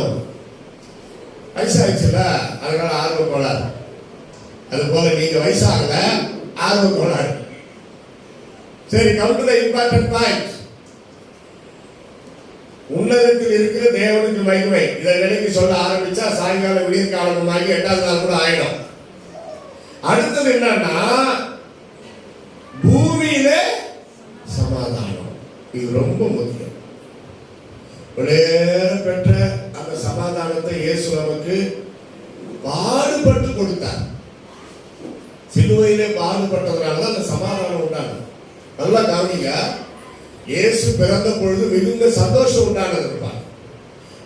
Speaker 1: வயசாயிடுச்சுல, அதனால ஆர்வம் போடாது. அது போல நீங்க வயசாகல, ஆர்வம் போடாது. சரி, come to the important point. உன்னதத்தில் இருக்கிற தேவனுக்கு மகிமை. இதை விலைக்கு சொல்ல ஆரம்பிச்சா சாயங்கால விடிய காலமாகி 8வது நாள் கூட ஆயிடும். அடுத்தது என்னன்னா, பூமியிலே சமாதானம். இது ரொம்ப முக்கியம். பெற்ற அந்த சமாதானத்தை இயேசு நமக்கு பாடுபட்டு கொடுத்தார். சிலுவையிலே பாடுபட்டதுனால அந்த சமாதானம் உண்டாங்க. நல்லா கவனிங்க. இயேசு பிறந்த பொழுது மிகுந்த சந்தோஷம் உண்டானது.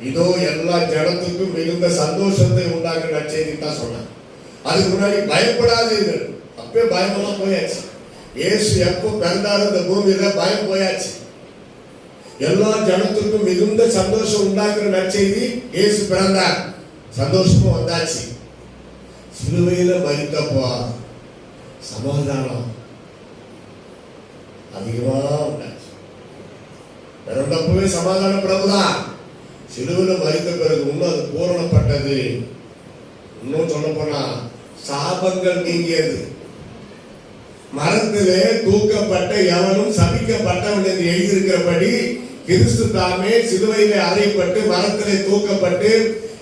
Speaker 1: இதோ எல்லா ஜனத்துக்கும் மிகுந்த சந்தோஷத்தை உண்டாக்குற நற்செய்தி தான் சொன்னாங்க. அதுக்கு முன்னாடி பயப்படாதீர்கள், அப்பவே பயமெல்லாம் போயாச்சு. இயேசு எப்போ பிறந்தாரு இந்த பூமியில பயம் போயாச்சு. எல்லா ஜனத்துக்கும் மிகுந்த சந்தோஷம் உண்டாக்குற நற்செய்தி, இயேசு பிறந்தார், சந்தோஷமும் வந்தாச்சு. சிலுவையில மரித்தப்போ சமாதானம் அதிகமா உண்டாச்சு. பிறந்தப்பவே சமாதான பிரபுதான். சிலுவையில மரித்த பிறகு இன்னும் அது பூரணப்பட்டது. இன்னும் சொல்ல போனா சாபங்கள் நீங்கியது. மரத்திலே தூக்கப்பட்ட எவனும் சபிக்கப்பட்டவன் என்று எழுதியிருக்கிறபடி கிறிஸ்து தாமே சிலுவையிலே அறையப்பட்டு மரத்திலே தூக்கப்பட்டு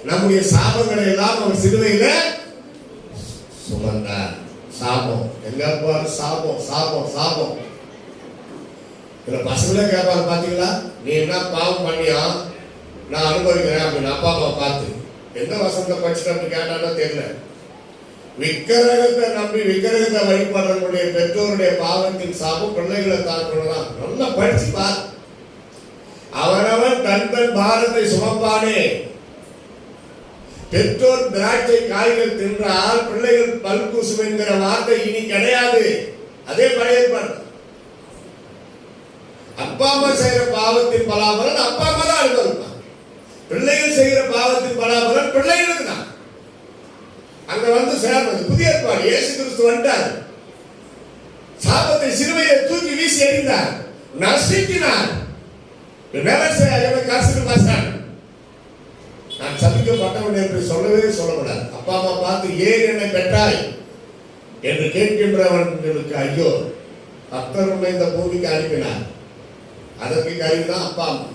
Speaker 1: நம்முடைய சாபங்களை எல்லாம் அவர் சிலுவையில சுமந்தார். சாபம் எங்க பாரு, சாபம் சாபம் சாபம். இதுல பசங்களே கேட்பாரு, பாத்தீங்களா நீ என்ன பாவம் பண்ணியா நான் அனுபவிக்கிறேன் அப்படின்னு அப்பா அம்மா பார்த்து. எந்த வசனத்தை படிச்சுட்டு அப்படி கேட்டானோ தெரியல. விக்கிரகத்தை நம்பி விக்கிரகத்தை வழிபடுறவங்களுடைய பெற்றோருடைய பாவத்தின் சாபம் பிள்ளைகளை தாக்கணும்தான். நல்லா படிச்சு பார். அவனவன் தன் தன் பாரத்தை சுமப்பானே. பெற்றோர் திராட்சை காய்கள் தின்றால் பிள்ளைகள் பல்கூசும் என்கிற வார்த்தை இனி கிடையாது. அதே பழைய ஏற்பாடு. அப்பா அம்மா செய்யற பாவத்தின் பலாபலன் அப்பா அம்மா தான் அனுபவிப்பாங்க. பிள்ளைகள் செய்கிற பாவத்தின் பலாபலன் பிள்ளைகளுக்கு தான் அங்க வந்து சேர்ந்தது. புதிய ஏற்பாடு. இயேசு கிறிஸ்து வந்துட்டார், சாபத்தை சிலுவையை தூக்கி வீசி எறிந்தார், நசுக்கினார். நான் சபிக்கப்பட்டவன் என்று சொல்லவே சொல்லக்கூடாது. அப்பா அம்மா பார்த்து ஏன் என்னை பெற்றாய் என்று கேட்கின்றவர்களுக்கு ஐயோ, கர்த்தர் உன்னை இந்த பூமிக்கு அனுப்பினார். அதற்கு கருவிதான் அப்பா அம்மா.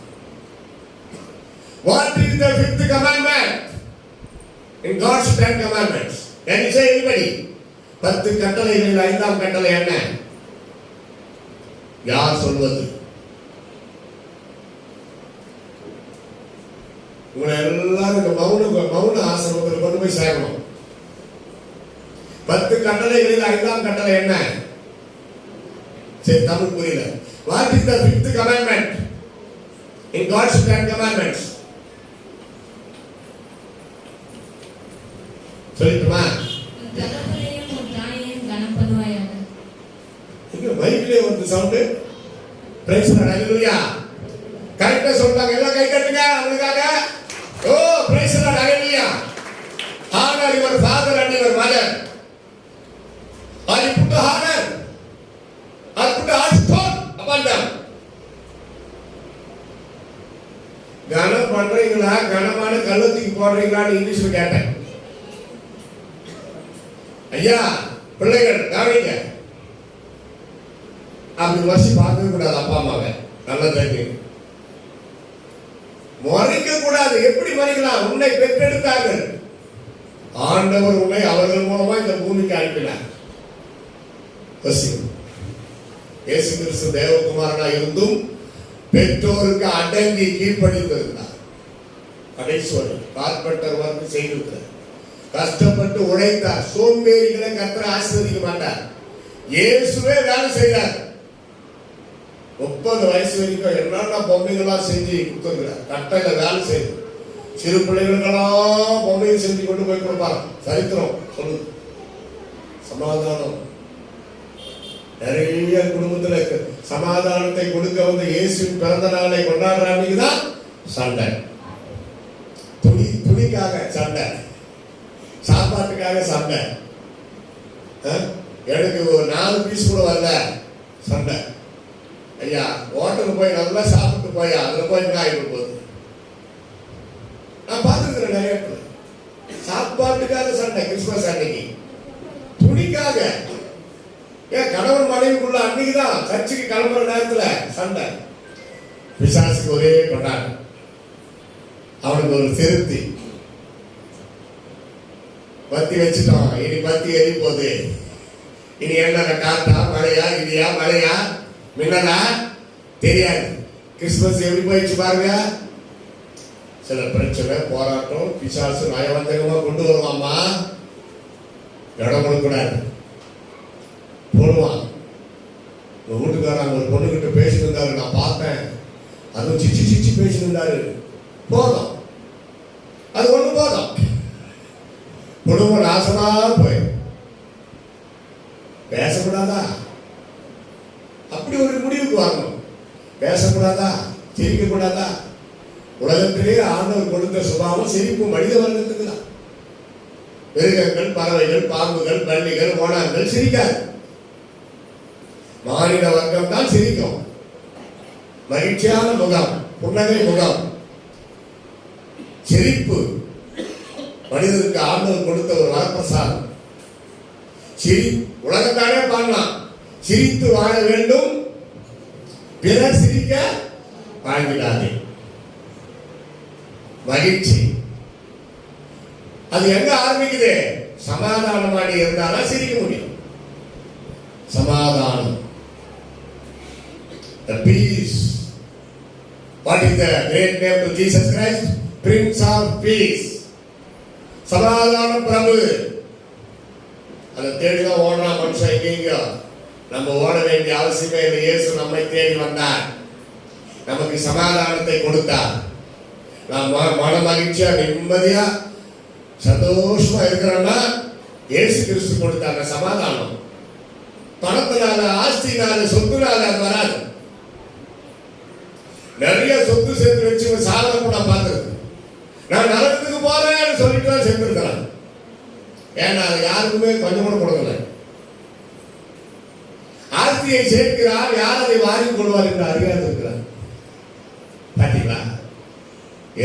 Speaker 1: What is the fifth commandment in God's 10 commandments? Can you say anybody? 10 கட்டளைகளில் 5ஆம் கட்டளை என்ன? யார் சொல்வது? உங்களை எல்லாரும் மௌன ஆசிரமத்தில் கொண்டு போய் சேரணும். 10 கட்டளைகளில் 5ஆம் கட்டளை என்ன? சரி, தமிழ் புரியல. What is the fifth commandment in God's 10 commandments? சொல்லிட்டுமா? இங்க மைக்ல வந்து சவுண்ட். பிரைஸ் தி ஹalleluya. கரெக்ட்டா சொல்றாங்க. எல்லாம் கை தட்டுங்க அவங்களுக்காக. Oh praise the hallelujah. honor your father and your mother. I put honor, I put heartstone upon them. கனம் பண்றீங்களா, கனமான கள்ளத்துக்கு போடுறீங்களான்னு இங்கிலீஷ்ல கேட்டேன். ஐயா பிள்ளைகள் கவனிங்க, அப்படி வசி பார்க்கவே கூடாது. அப்பா அம்மாவை நல்லா தெரியும், மறைக்க கூடாது. எப்படி மறைக்கலாம்? உன்னை பெற்றெடுத்தார்கள், ஆண்டவர் உன்னை அவர்கள் மூலமா இந்த பூமிக்கு அனுப்பினார். இயேசு கிறிஸ்து தேவகுமாரனா இருந்தும் பெற்றோருக்கு அடங்கி கீழ்ப்படிந்திருந்தார். கடைசி கார்பெண்டர் வந்து செய்திருக்கிறார். கஷ்டப்பட்டு உழைத்தார். சோம்பேறிகளை கர்த்தர் ஆசீர்வதிக்க மாட்டார். இயேசுவே வேலை செய்தார். 30 வயசு வரைக்கும் என்னென்ன பொம்மைகளாம் செஞ்சு கொடுத்துருக்கிறார். கட்டையில வேலை செய்து சிறு பிள்ளைகளுக்கெல்லாம் பொம்மைகள் செஞ்சு கொண்டு போய் கொடுப்பார். சரித்திரம் சொல்லுது. சமாதானம் நிறைய குடும்பத்துல சமாதானத்தை கொடுக்க வந்த இயேசுவின் பிறந்த நாளை கொண்டாடுற அன்னைக்குதான் சண்டை. துணிக்காக சண்டை, சாப்பாட்டுக்காக சண்டை. எனக்கு ஒரு 4 பீஸ் கூட வரல சண்டை. ஐயா ஹோட்டலுக்கு போய் நல்லா சாப்பிட்டு போயா, அதுல போய் என்ன ஆகிட்டு போகுது. நான் பார்த்துருக்கிறேன் நிறைய இடத்துல சாப்பாட்டுக்காக சண்டை. கிறிஸ்துமஸ் அன்னைக்கு துணிக்காக. ஏன் கணவன் மனைவிக்குள்ள அன்னைக்குதான் சர்ச்சுக்கு கிளம்புற நேரத்துல சண்டை. பிசாசுக்கு ஒரே கொண்டாடு, அவனுக்கு ஒரு திருப்தி. பத்தி வச்சுட்டோம், இனி பத்தி எரி போகுது. இனி என்ன காத்தா மழையா, இடியா மழையா, மின்னலா தெரியாது. கிறிஸ்துமஸ் எப்படி போயிடுச்சு பாருங்க. சில பிரச்சனை, போராட்டம், பிசாசு நயவஞ்சகமா கொண்டு வருவாமா. இடம் கொடுக்கூடாது, போடுவான். வீட்டுக்காரங்க ஒரு பொண்ணுகிட்ட பேசிட்டு இருந்தாரு, நான் பார்த்தேன். அதுவும் சிச்சி சிச்சி பேசியிருந்தாரு. போதும், அது ஒண்ணு போதும், குடும்பம் நாசமா போய் பேசக்கூடாதா? அப்படி ஒரு முடிவுக்கு வரணும். பேசக்கூடாதா, சிரிக்க கூடாதா? உலகத்திலே ஆண்டவர் கொடுத்த சுபாவம் சிரிப்பு மனித வர்க்கத்துக்கு தான். மிருகங்கள், பறவைகள், பாம்புகள், பள்ளிகள், ஓனான்கள் சிரிக்காது. மாநில வர்க்கம் தான் சிரிக்கும். மகிழ்ச்சியான முகம், புன்னகை முகம், சிரிப்பு மனிதனுக்கு ஆண்டவர் கொடுத்த ஒரு வரப்பிரசாதம். உலகத்தானே பாடலாம், சிரித்து வாழ வேண்டும், பிறர் சிரிக்க வாழ்கிறாரே. மகிழ்ச்சி அது எங்க ஆரம்பிக்குது? சமாதானமாடி இருந்தாலும் சிரிக்க முடியும். சமாதானம், the peace. What is the great name to Jesus Christ? Prince of Peace. சமாதான பிரபு. அதை தேடிதான் ஓடுறான் மனுஷன். எங்கேயோ நம்ம ஓட வேண்டிய அவசியமே இல்லை. இயேசு நம்மை தேடி வந்தார், நமக்கு சமாதானத்தை கொடுத்தார். நாம் மன மகிழ்ச்சியா நிம்மதியா சந்தோஷமா இருக்கிறோம்னா இயேசு கிறிஸ்து கொடுத்தாங்க சமாதானம். பணத்தினால, ஆஸ்தினால, சொத்துனால அது வராது. நிறைய சொத்து சேர்த்து வச்சு சாதனை கூட பார்த்துருக்கு. நான் நரகத்துக்கு போறேன்னு சொல்லிட்டு தான் சேர்த்துருக்கிறான். ஏன்னா அது யாருக்குமே கொஞ்சம் கூட கொடுக்கல. ஆஸ்தியை சேர்க்கிறார், யார் அதை வாங்கி கொள்வார் என்று அறியாது இருக்கிறார். பாத்தீங்களா?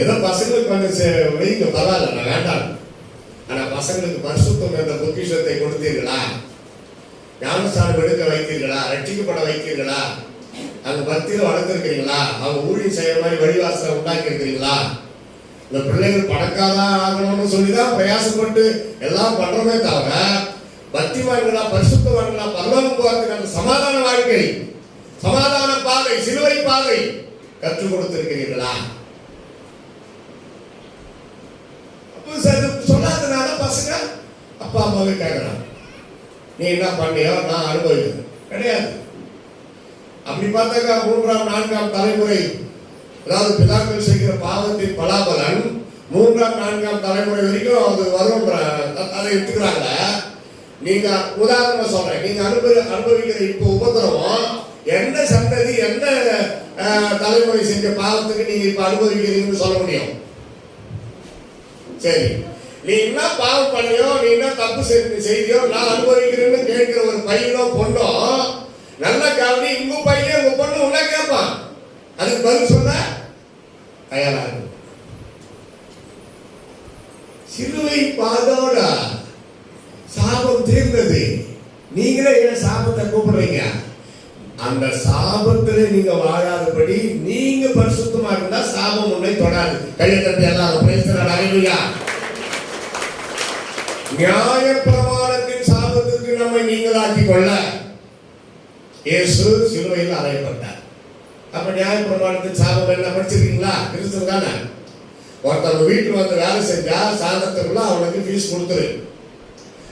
Speaker 1: ஏதோ பசங்களுக்கு கொஞ்சம் வைங்க, பரவாயில்ல, நான் வேண்டாம். ஆனா பசங்களுக்கு பரிசுத்தம் என்ற பொக்கிஷத்தை கொடுத்தீர்களா? ஞானஸ்தானம் எடுக்க வைத்தீர்களா? ரட்சிக்கப்பட வைத்தீர்களா? அங்க பக்தியில வளர்த்திருக்கிறீங்களா? அவங்க ஊழியம் செய்யற மாதிரி வழிவாசலை உண்டாக்கி இருக்கிறீங்களா? இந்த பிள்ளைகள் பணக்காரதான் ஆகணும்னு சொல்லிதான் பிரயாசப்பட்டு எல்லாம் பண்றோமே தவிர பக்திமான்களா, பரிசுத்தவான்களா, பரலோகம் போறதுக்கு அந்த சமாதான வாழ்க்கை, சமாதான பாதை, சிலுவை பாதை கற்றுக் கொடுத்திருக்கிறீர்களா? சொல்லாதனால பசங்க அப்பா அம்மாவே கேட்கிறான், நீ என்ன பண்ணியோ நான் அனுபவிக்கிறேன் கிடையாது. அப்படி பார்த்தாக்கா 3ஆம் 4ஆம் தலைமுறை, அதாவது பிதாக்கள் செய்கிற பாவத்தின் பலாபலன் 3ஆம் 4ஆம் தலைமுறை வரைக்கும் அது வரும். அதை எடுத்துக்கிறாங்க. நீங்க உதாரணமா சொல்றேன், நீங்க அனுபவிக்கிற இப்போ உபத்திரவம் எந்த சந்ததி, எந்த தலைமுறை செஞ்ச பாவத்துக்கு நீங்க இப்ப அனுபவிக்கிறீங்கன்னு சொல்ல முடியும்? சரி, நீ என்ன பாவம் பண்ணியோ, நீ என்ன தப்பு செய்தியோ நான் அனுபவிக்கிறேன்னு கேட்கிற ஒரு பையனோ பொண்ணோ நல்ல கவனி, உங்க பையன் உங்க பொண்ணு உன்ன கேட்பான். அதுக்கு பதில் சொல்ல தயாரா இருக்கு. சிலுவை பாதோட சாபம் தீர்ந்தது. நீங்களே ஏன் சாபத்தை கூப்பிடுறீங்க? அந்த சாபத்திலே நீங்க வாழாதபடி நீங்க பரிசுத்தமா இருந்தா சாபம் உன்னை தொடாது. கையை தட்டி எல்லாரும் பேசுறாங்க. ஹல்லேலூயா. நியாய பிரமாணத்தின் சாபத்துக்கு நம்மை நீங்களாக்கி கொள்ள இயேசு சிலுவையில் அறையப்பட்டார். அப்ப நியாய பிரமாணத்தின் சாபம் என்ன படிச்சிருக்கீங்களா? கிறிஸ்துவ தானே. ஒருத்தவங்க வீட்டுக்கு வந்து வேலை செஞ்சா சாயந்தரத்துக்குள்ள அவனுக்கு ஃபீஸ் கொடுத்துரு.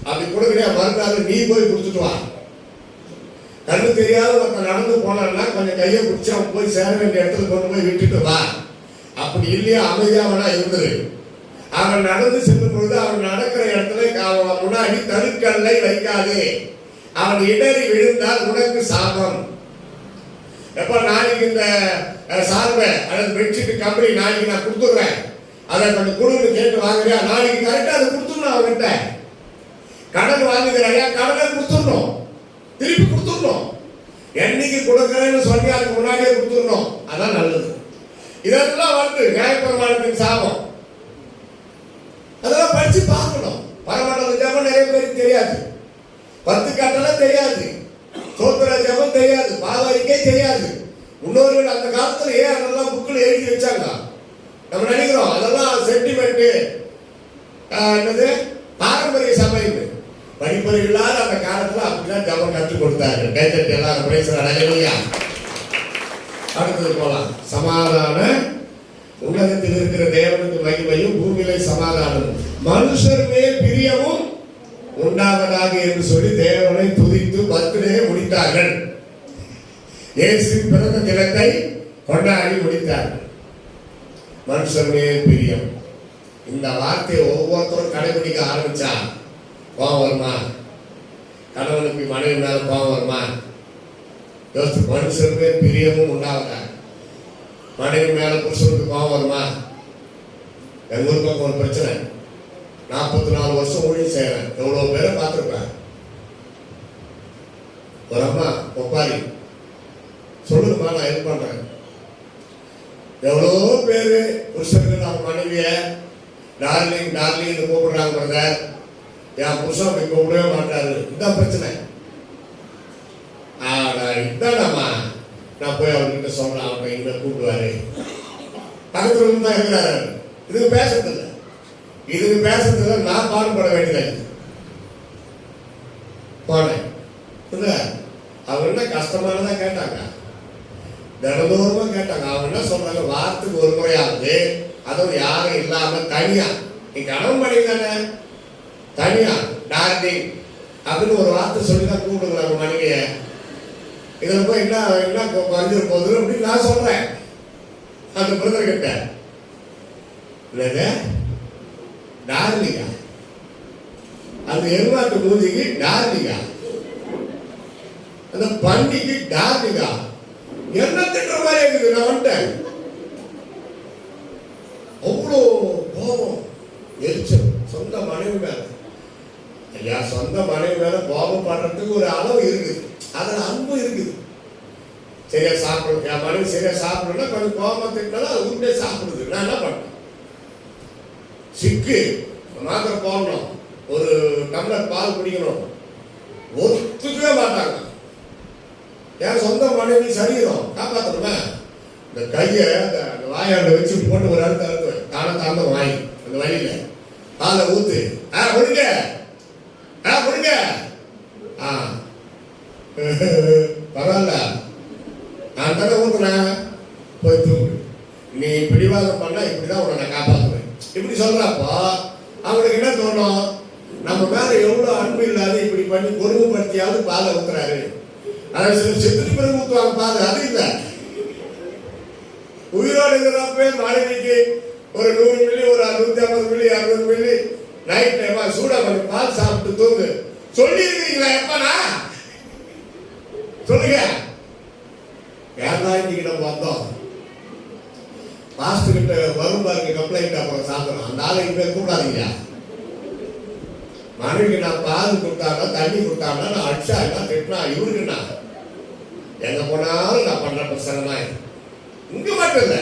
Speaker 1: அப்படி கொடுக்கறியா, மறுநாள் நீ போய் கொடுத்துட்டு வா. கண்ணு தெரியாத ஒருத்தன் நடந்து போனான்னா கொஞ்சம் கையை பிடிச்சி அவன் போய் சேர வேண்டிய இடத்துல கொண்டு போய் விட்டுட்டு வா. அப்படி இல்லையா அமைதியா அவனா இருந்துரு. அவன் நடந்து செல்லும் பொழுது அவன் நடக்கிற இடத்துல முன்னாடி தடுக்கல்லை வைக்காது. அவன் இடறி விழுந்தால் உனக்கு சாபம். எப்ப நாளைக்கு இந்த சார்பை அல்லது பெட்ஷீட் கம்பெனி நாளைக்கு நான் கொடுத்துடுறேன், அதை கொஞ்சம் கொடுன்னு கேட்டு வாங்குறியா, நாளைக்கு கரெக்டா அதை கொடுத்துடணும். அவன்கிட்ட கடன் வாங்குகிறாயா, கடனை கொடுத்துடணும், திருப்பி கொடுத்துடணும். என்னைக்கு கொடுக்கறேன்னு சொல்லி அதுக்கு முன்னாடியே கொடுத்துடணும். அதான் நல்லது. இதெல்லாம் வந்து நியாயப்பிரமாணத்தின் சாபம். அதெல்லாம் படிச்சு பார்க்கணும். பரமண்டல ஜபம் நிறைய பேருக்கு தெரியாது, 10 கட்டளை தெரியாது, சோத்திர ஜபம் தெரியாது, பாவரிக்கை தெரியாது. முன்னோர்கள் அந்த காலத்துல ஏன் அதெல்லாம் புக்கில் எழுதி வச்சாங்க? நம்ம நினைக்கிறோம் அதெல்லாம் சென்டிமெண்ட், என்னது பாரம்பரிய சபை. படிப்பறிவில்லாத அந்த காலத்துல அப்படிதான் ஜபம் கற்றுக் கொடுத்தாரு. கைத்தட்டி எல்லாரும் பேசுறாங்க. அடுத்தது போலாம். சமாதான உலகத்தில் இருக்கிற தேவனுக்கு மகிமையும் பூமியிலே சமாதானம், மனுஷர் மேல் பிரியமும் உண்டாவதாக என்று சொல்லி தேவனை துதித்து பர்த்டே முடித்தார்கள். இயேசு பிறந்த தினத்தை கொண்டாடி முடித்தார்கள். மனுஷனே பிரியம். இந்த வார்த்தையை ஒவ்வொருத்தரும் கடைபிடிக்க ஆரம்பிச்சா கோபம் வருமா? கணவனுக்கு மனைவி மேல கோபம் வருமா? யோசிச்சு. மனுஷனுமே பிரியமும் உண்டாவதா? மனைவி மேல புருஷனுக்கு கோபம் வருமா? எங்க ஊர் பக்கம் ஒரு பிரச்சனை. 44 வருஷம் ஊழியம் செய்யறேன். எவ்வளவு பேரை பார்த்துருப்பேன். ஒரு அம்மா ஒப்பாரி சொல்லுங்கம்மா, நான் ஹெல்ப் பண்றேன். எவ்வளோ பேரு புருஷனுக்கு நான் மனைவிய டார்லிங் டார்லிங் கூப்பிடுறாங்க. பிரதர், என் புருஷன் அப்படி கூப்பிடவே மாட்டாரு. இதுதான் பிரச்சனை. இதானம்மா, நான் போய் அவர்கிட்ட சொல்றேன், அவங்க இங்க கூப்பிடுவாரு. பக்கத்துல இருந்து தான் இருக்கிறாரு. இதுக்கு பேசுறதுல நான் பாடுபட வேண்டியது. போனேன். அவங்க என்ன கஷ்டமானதான் கேட்டாங்க, தினந்தோறுமா கேட்டாங்க. அவங்க என்ன சொல்றாங்க, வாரத்துக்கு ஒரு முறையாவது, அதுவும் யாரும் இல்லாம தனியா, நீ கணவன் மனைவி தானே, தனியா டார்லிங் அப்படின்னு ஒரு வார்த்தை சொல்லிதான் கூப்பிடுங்க மனைவிய. இதுல போய் என்ன குறைஞ்சிரு போகுது அப்படின்னு நான் சொல்றேன் அந்த பிரதர் கிட்ட. டார்லிங்கா, அந்த எருமாட்டு மூஞ்சிக்கு டார்லிங்கா, அந்த பண்டிக்கு டார்லிங்கா, என்ன திட்டுற மாதிரி இருக்குது. நான் வந்துட்டேன். அவ்வளோ கோபம், எரிச்சல் சொந்த மனைவி மேல. ஐயா, சொந்த மனைவி மேல கோபம் படுறதுக்கு ஒரு அளவு இருக்குது, அதுல அன்பு இருக்குது. சரியா சாப்பிடணும், என் மனைவி சரியா சாப்பிடணும்னா கொஞ்சம் கோபம் திட்டாலும் அது உண்டே சாப்பிடுது. நான் என்ன பண்ணேன், சிக்கு மாத்திரை போடணும், ஒரு டம்ளர் பால் குடிக்கணும், ஒத்துக்கவே மாட்டாங்க. என் சொந்த மனைவி சரீரம் காப்பாற்றணுமே. இந்த கையை அந்த வாயாண்ட வச்சு போட்டு ஒரு அழுத்த அழுத்துவேன். தானே தாழ்ந்த வாய் அந்த வழியில பாலை ஊத்து, கொடுங்க கொடுங்க, பரவாயில்ல, நான் தானே ஊத்துனேன், போய் தூங்கு, நீ பிடிவாதம் பண்ணா இப்படிதான் உன்னை நான் காப்பாற்றுவேன். இப்படி சொல்றப்போ அவங்களுக்கு என்ன தோணும், நம்ம மேல எவ்வளவு அன்பு இல்லாத இப்படி பண்ணி கொடுமைப்படுத்தியாவது பாலை ஊத்துறாரு. அதை செத்துட்டு பிறகு ஊத்துவாங்க பால். அது இல்லை, உயிரோடு இருக்கிறப்ப மனைவிக்கு ஒரு 100 மில்லி, ஒரு 150 மில்லி, 200 மில்லி நைட் டைமா சூடா கொஞ்சம் பால் சாப்பிட்டு தூங்கு சொல்லி இருக்கீங்களா? எப்பனா சொல்லுங்க. யாரா இன்னைக்கு நம்ம வந்தோம், மாஸ்டர் கிட்ட வரும் பாருங்க கம்ப்ளைண்ட், அப்புறம் சாப்பிடணும். அந்த ஆளை இங்கே கூடாதீங்க. மனைவிக்கு நான் பால் கொடுத்தாங்க, தண்ணி கொடுத்தாங்க, நான் அடிச்சா என்ன திட்டினா இவருக்குண்ணா, எங்க போனாலும் நான் பண்ற பிரச்சனை தான். இங்க மட்டும் இல்ல,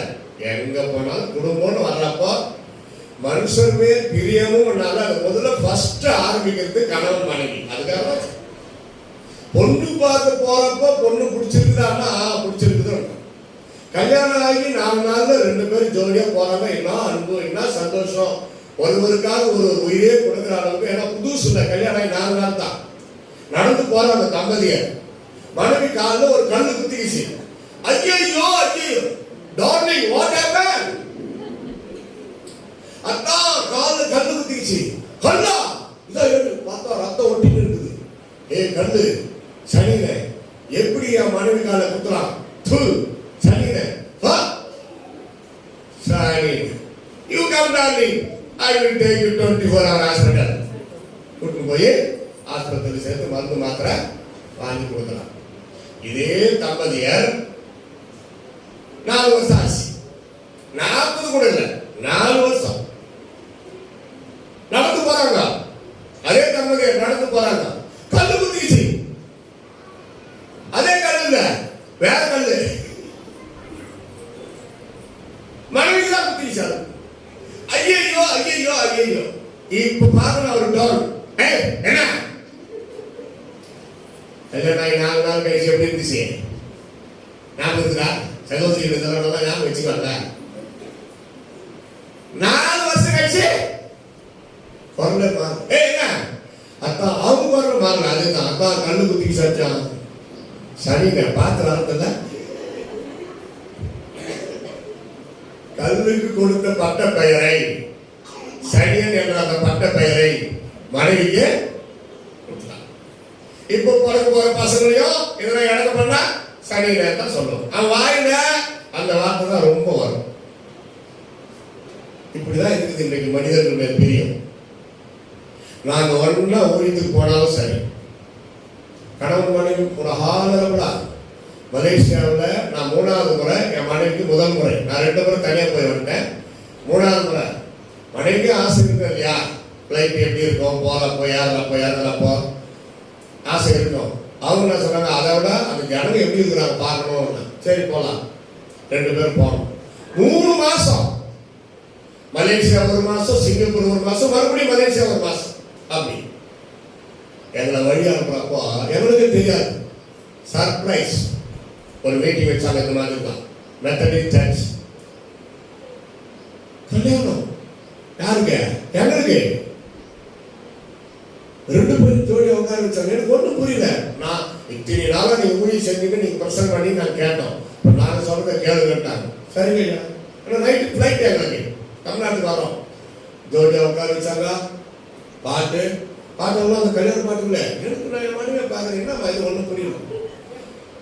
Speaker 1: எங்க போனாலும் குடும்பம்னு வர்றப்போ மனுஷன் மேல் பிரியமும் அது முதல்ல ஃபர்ஸ்ட் ஆரம்பிக்கிறது கணவன் மனைவி. அதுக்காக பொண்ணு பார்க்க போறப்போ பொண்ணு பிடிச்சிருக்குதான்னா பிடிச்சிருக்குது. கல்யாணம் ஆகி 4 நாள்ல 2 பேரும் ஜோடியா போறாங்க. என்ன அன்பு, என்ன சந்தோஷம், ஒருவருக்காக ஒரு உயிரே கொடுக்குற அளவுக்கு. ஏன்னா புதுசு இல்லை, கல்யாணம் ஆகி 4 நாள் தான் நடந்து போற அந்த தம்பதியர். மனைவி காலில் ஒரு கல்லு குத்திக்கிச்சு. ஐயோ ஐயோ டார்லிங், வாட் ஹேப்பன்? அதான் காலில் கல்லு குத்திக்கிச்சு. கல்லா பார்த்தா ரத்தம் ஒட்டிட்டு இருக்குது. கல்லு சனின, எப்படி என் மனைவி கால குத்துறான்? சனின, you come darling, I will take you 24 hour hospital. கூட்டு போய் ஆஸ்பத்திரி சேர்த்து மருந்து மாத்திரை வாங்கி கொடுக்கலாம். இதே தம்பதியர் 4 வருஷம் ஆச்சு. 40 கூட இல்லை, 4 வருஷம் நடந்து போறாங்க. அதே தம்பதியர் நடந்து போறாங்க. கல்லு குத்திச்சு. அதே கல்லு இல்ல, வேற கல்லு. மனைவி தான் குத்திச்சு. ஐயோ ஐயோ ஐயோ. இப்ப பாருங்க ஒரு டோன். என்ன கல்யாணம் 4 நாள் கழிச்சு எப்படி இருந்துச்சு? ஞாபகம் இருக்குதா? சகோதரி இதெல்லாம் ஞாபகம் வச்சுக்கோங்க. 4 வருஷம் கழிச்சு குரல மாறு. என்ன அக்கா அவங்க குரல மாறல. அதுதான் அக்கா கண்ணு குத்திக்கு சச்சான். சரிங்க, பார்த்து வரதில்ல. கல்லுக்கு கொடுத்த பட்ட பெயரை, சனியன் என்ற அந்த பட்ட பெயரை மனைவிக்கு கொடுத்தான். இப்போ பிறகு போற பசங்களையும் இதெல்லாம் இழக்க பண்ணா சனியன் தான் சொல்லுவோம். அவன் வாயில அந்த வார்த்தை தான் ரொம்ப வரும். இப்படிதான் இருக்குது இன்றைக்கு மனிதர்களுடைய பிரியம். நாங்க ஒன்றா ஊழியத்துக்கு போனாலும் சரி, கணவன் மனைவி புலகாலங்களா மலேசியாவில் நான் 3வது முறை, என் மனைவிக்கு முதல் முறை. நான் 2 முறை தனியாக போய் வந்துட்டேன். 3வது முறை மனைவிக்கு ஆசை இருக்கு இல்லையா, ஃப்ளைட் எப்படி இருக்கும், போகிறப்போ யாரெல்லாம் ஆசை இருக்கும். அவங்க என்ன சொன்னாங்க, அதை விட அந்த ஜனங்க எப்படி இருக்கிறாங்க பார்க்கணும். சரி போகலாம். 2 பேரும் போனோம். 3 மாசம் மலேசியா 1 மாசம், சிங்கப்பூர் 1 மாசம், மறுபடியும் மலேசியா 1 மாசம். அப்படி எங்களை வழி அனுப்புறப்போ எங்களுக்கு தெரியாது. சர்ப்ரைஸ் ஒரு மீட்டிங் வச்சாங்க. இந்த மாதிரி தான் மெத்தடிஸ்ட் சர்ச் கல்யாணம். யாருக்கு? எங்களுக்கு 2 பேரும் ஜோடி உட்கார வச்சாங்க. எனக்கு ஒன்றும் புரியல. நான் இத்தனை நாளாக நீங்க ஊழியம் செஞ்சீங்க, நீங்க பிரசங்கம் பண்ணி நான் கேட்டோம். நாங்கள் சொல்றதை கேளுங்கட்டாங்க. சரிங்க. நைட்டு ஃப்ளைட் எங்களுக்கு தமிழ்நாட்டுக்கு வரோம். ஜோடியா உட்கார வச்சாங்க. பாட்டெல்லாம் அந்த கல்யாண பாட்டு இல்லை. எனக்கு நான் மனைவியை பார்க்குறேன், என்ன இது ஒன்றும் புரியல.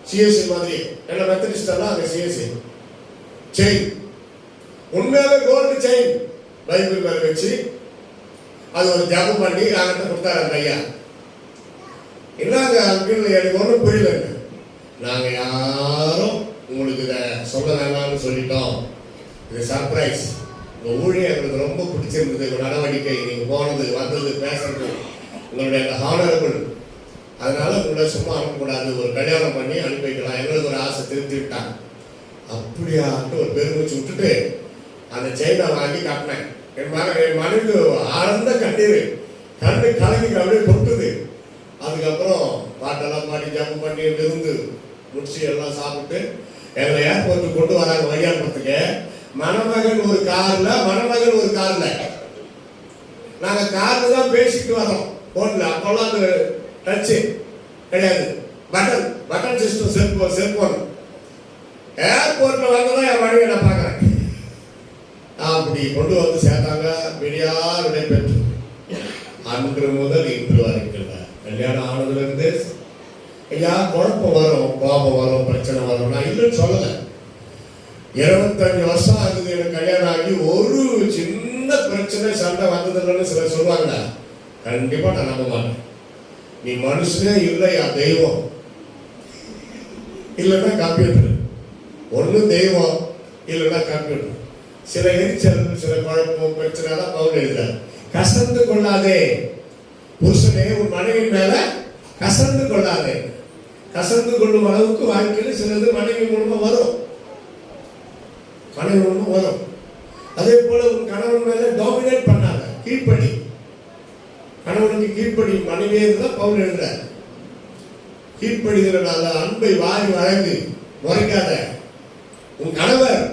Speaker 1: சிஎஸ்சி மாதிரி என்ன மெத்தடிஸ்ட் எல்லாம் அங்கே சிஎஸ்சி செயின், உண்மையாவே கோல்டு செயின் பைபிள் மேல வச்சு அது ஒரு ஜபம் பண்ணி நாங்கிட்ட கொடுத்தாரு அந்த ஐயா. என்னங்க அங்கிள், எனக்கு ஒன்றும் புரியல. நாங்க யாரும் உங்களுக்கு இதை சொல்ல வேணாம்னு சொல்லிட்டோம். இது சர்ப்ரைஸ். உங்க ஊழியம் எங்களுக்கு ரொம்ப பிடிச்சிருந்தது. உங்க நடவடிக்கை, நீங்க போனது வந்தது பேசுறது உங்களுடைய ஹானரபிள். அதனால உங்களை சும்மா அனுப்பக்கூடாது, ஒரு கல்யாணம் பண்ணி அனுப்பி வைக்கலாம். எங்களுக்கு ஒரு ஆசை திருத்தி விட்டாங்க. அப்படியான்ட்டு ஒரு பெருமூச்சு விட்டுட்டு அந்த செயினை வாங்கி காட்டினேன். என் மனைவி ஆழ்ந்த கண்ணீர், கண்ணு கலங்கி அப்படியே கொட்டுது. அதுக்கப்புறம் பாட்டெல்லாம் பாடி ஜம்பு பண்ணி விருந்து முடிச்சு எல்லாம் சாப்பிட்டு எங்களை ஏர்போர்ட்டுக்கு கொண்டு வராங்க வழி அனுப்புறதுக்கு. மணமகன் ஒரு கார்ல, மணமகன் ஒரு கார்ல. நாங்க கார்ல தான் பேசிட்டு வரோம் போன்ல. அப்பெல்லாம் அந்த டச்சு கிடையாது, பட்டன் சிஸ்டம், செல்போன். ஏர்போர்ட்ல வந்ததான் என் மனைவியை நான் பார்க்கறேன். அப்படி கொண்டு வந்து சேர்த்தாங்க. விடியார் விடைபெற்று அன்று முதல் இன்று வரைக்கும் கல்யாணம் ஆனதுல இருந்து ஐயா குழப்பம் வரும், கோபம் வரும், பிரச்சனை வரும். நான் இல்லைன்னு சொல்லலை. 25 வருஷம் ஆகுது எனக்கு கல்யாணம் ஆகி, ஒரு சின்ன பிரச்சனை சண்டை வந்ததுன்னு சிலர் சொல்லுவாங்க. கண்டிப்பா நான் நம்ப மாட்டேன். நீ மனுஷனே இல்லையா, தெய்வம் இல்லைன்னா கம்ப்யூட்டர். ஒண்ணு தெய்வம் இல்லைன்னா கம்ப்யூட்டர். சில எரிச்சல், சில குழப்பம், பிரச்சனை தான் பவுல் எழுதுறார். கசந்து கொள்ளாதே புருஷனே, உன் மனைவி மேல கசந்து கொள்ளாதே. கசந்து கொள்ளும் அளவுக்கு வாழ்க்கையில் சிலது மனைவி மூலமா வரும். அதே போல உன் கணவன் மேல டாமினேட் பண்ணாத, கீழ்ப்படி. கணவனுக்கு கீழ்ப்படி. மனைவியே தான் பவுல் எழுதுறார். கீழ்ப்படுகிறனால அன்பை வாரி வழங்கு, முறைக்காத. உன் கணவர்,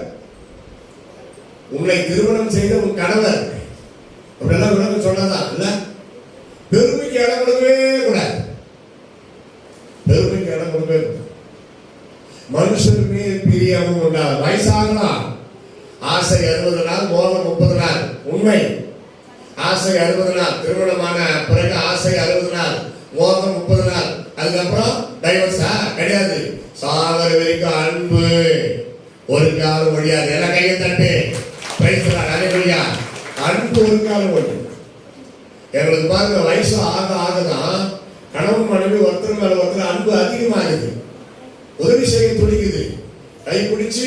Speaker 1: உன்னை திருமணம் செய்த உன் கணவர், அப்படியெல்லாம் விளக்கம் சொன்னதான் இல்ல. பெருமைக்கு இடம் கொடுக்கவே கூடாது. பெருமைக்கு இடம் கொடுக்கவே கூடாது. மனுஷர் மேல் பிரியமும் உண்டாது. வயசாகலாம். ஆசை 60 நாள், மோகம் 30 நாள். உண்மை. ஆசை 60 நாள், திருமணமான பிறகு ஆசை 60 நாள், மோகம் 30 நாள். அதுக்கப்புறம் டைவர்ஸா? கிடையாது. சாகர வரைக்கும் அன்பு ஒரு காலம் முடியாது. எல்லாம் கையை தட்டு பேசுறாங்க. அனைவரியா அன்பு ஒரு காலம் ஒன்று. எங்களுக்கு பாருங்க, வயசு ஆக ஆகதான் கணவன் மனைவி ஒருத்தர் மேல ஒருத்தர் அன்பு அதிகமாகுது. உதவி செய்ய துடிக்குது. கை பிடிச்சு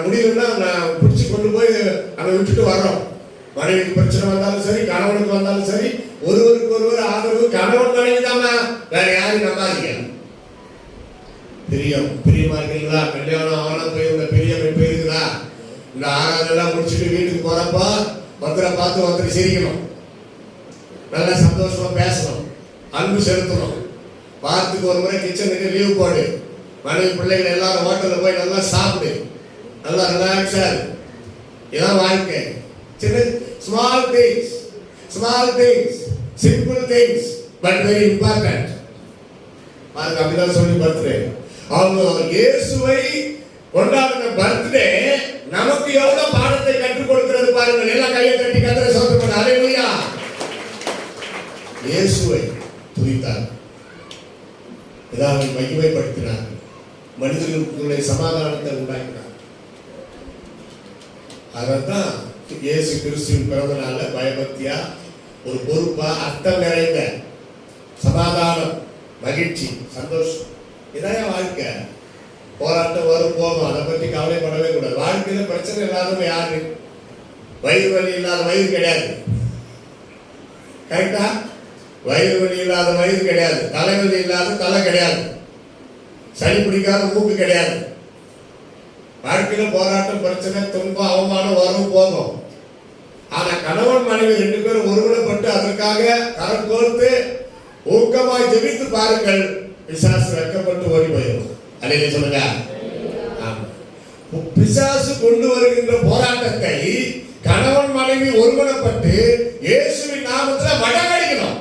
Speaker 1: முடியலன்னா நான் பிடிச்சு கொண்டு போய் அங்க விட்டுட்டு வர்றோம். மனைவிக்கு பிரச்சனை வந்தாலும் சரி, கணவனுக்கு வந்தாலும் சரி, ஒருவருக்கு ஒருவர் ஆதரவு. கணவன் மனைவி தாமா, வேற யாரும் நம்பாதீங்க. பிரியமா இருக்கீங்களா? கல்யாணம் ஆன போய் உங்க பிரியம் எப்ப இருக்குதா? இந்த ஆராதெல்லாம் முடிச்சுட்டு வீட்டுக்கு போறப்ப ஒருத்தரை பார்த்து ஒருத்தர் சிரிக்கணும், நல்லா சந்தோஷமா பேசணும், அன்பு செலுத்தணும். வாரத்துக்கு ஒரு முறை கிச்சனுக்கு லீவ் போடு. மனைவி பிள்ளைகள் எல்லாரும் ஹோட்டல்ல போய் நல்லா சாப்பிடு, நல்லா ரிலாக்ஸா இருக்கு. இதான் வாழ்க்கை. சின்ன small things, simple things, but very important. பாருங்க, அப்படிதான் சொல்லி பர்த்டே. அவங்க இயேசுவை கொண்டாடின பர்த்டே நமக்கு எவ்வளவு பாடத்தை கற்றுக் கொடுக்கிறது பாருங்கள். எல்லாம் கையை கட்டி கத்தரை சோதனை. அல்லேலூயா. இயேசுவை துதித்தார், பிதாவை மகிமைப்படுத்தினார், மனிதர்களுக்குள்ளே சமாதானத்தை உண்டாக்கினார். அதான் இயேசு கிறிஸ்துவின் பிறந்த நாள்ல பயபக்தியா ஒரு பொறுப்பா அர்த்தம் நிறைந்த சமாதானம், மகிழ்ச்சி, சந்தோஷம், இதான் வாழ்க்கை. போராட்டம் வரும் போகும், அதை பற்றி கவலைப்படவே கூடாது. வாழ்க்கையில பிரச்சனை இல்லாதவங்க யாரு? வயிறு வலி இல்லாத வயிறு கிடையாது. கரெக்டா? வயிறு வலி இல்லாத வயிறு கிடையாது, தலைவலி இல்லாத தலை கிடையாது, சளி பிடிக்காத மூக்கு கிடையாது. வாழ்க்கையில போராட்டம், பிரச்சனை, துன்பம், அவமானம் வரும் போகும். ஆனா கணவன் மனைவி 2 பேரும் ஒருவனப்பட்டு அதற்காக கரம் கோர்த்து ஊக்கமாய் ஜெபித்து பாருங்கள், பிசாசு வெட்கப்பட்டு ஓடி போயிடும். அல்லேலூயா சொல்லுங்க. பிசாசு கொண்டு வருகின்ற போராட்டத்தை கணவன் மனைவி ஒருவனப்பட்டு இயேசுவின் நாமத்துல மடங்கடிக்கணும்.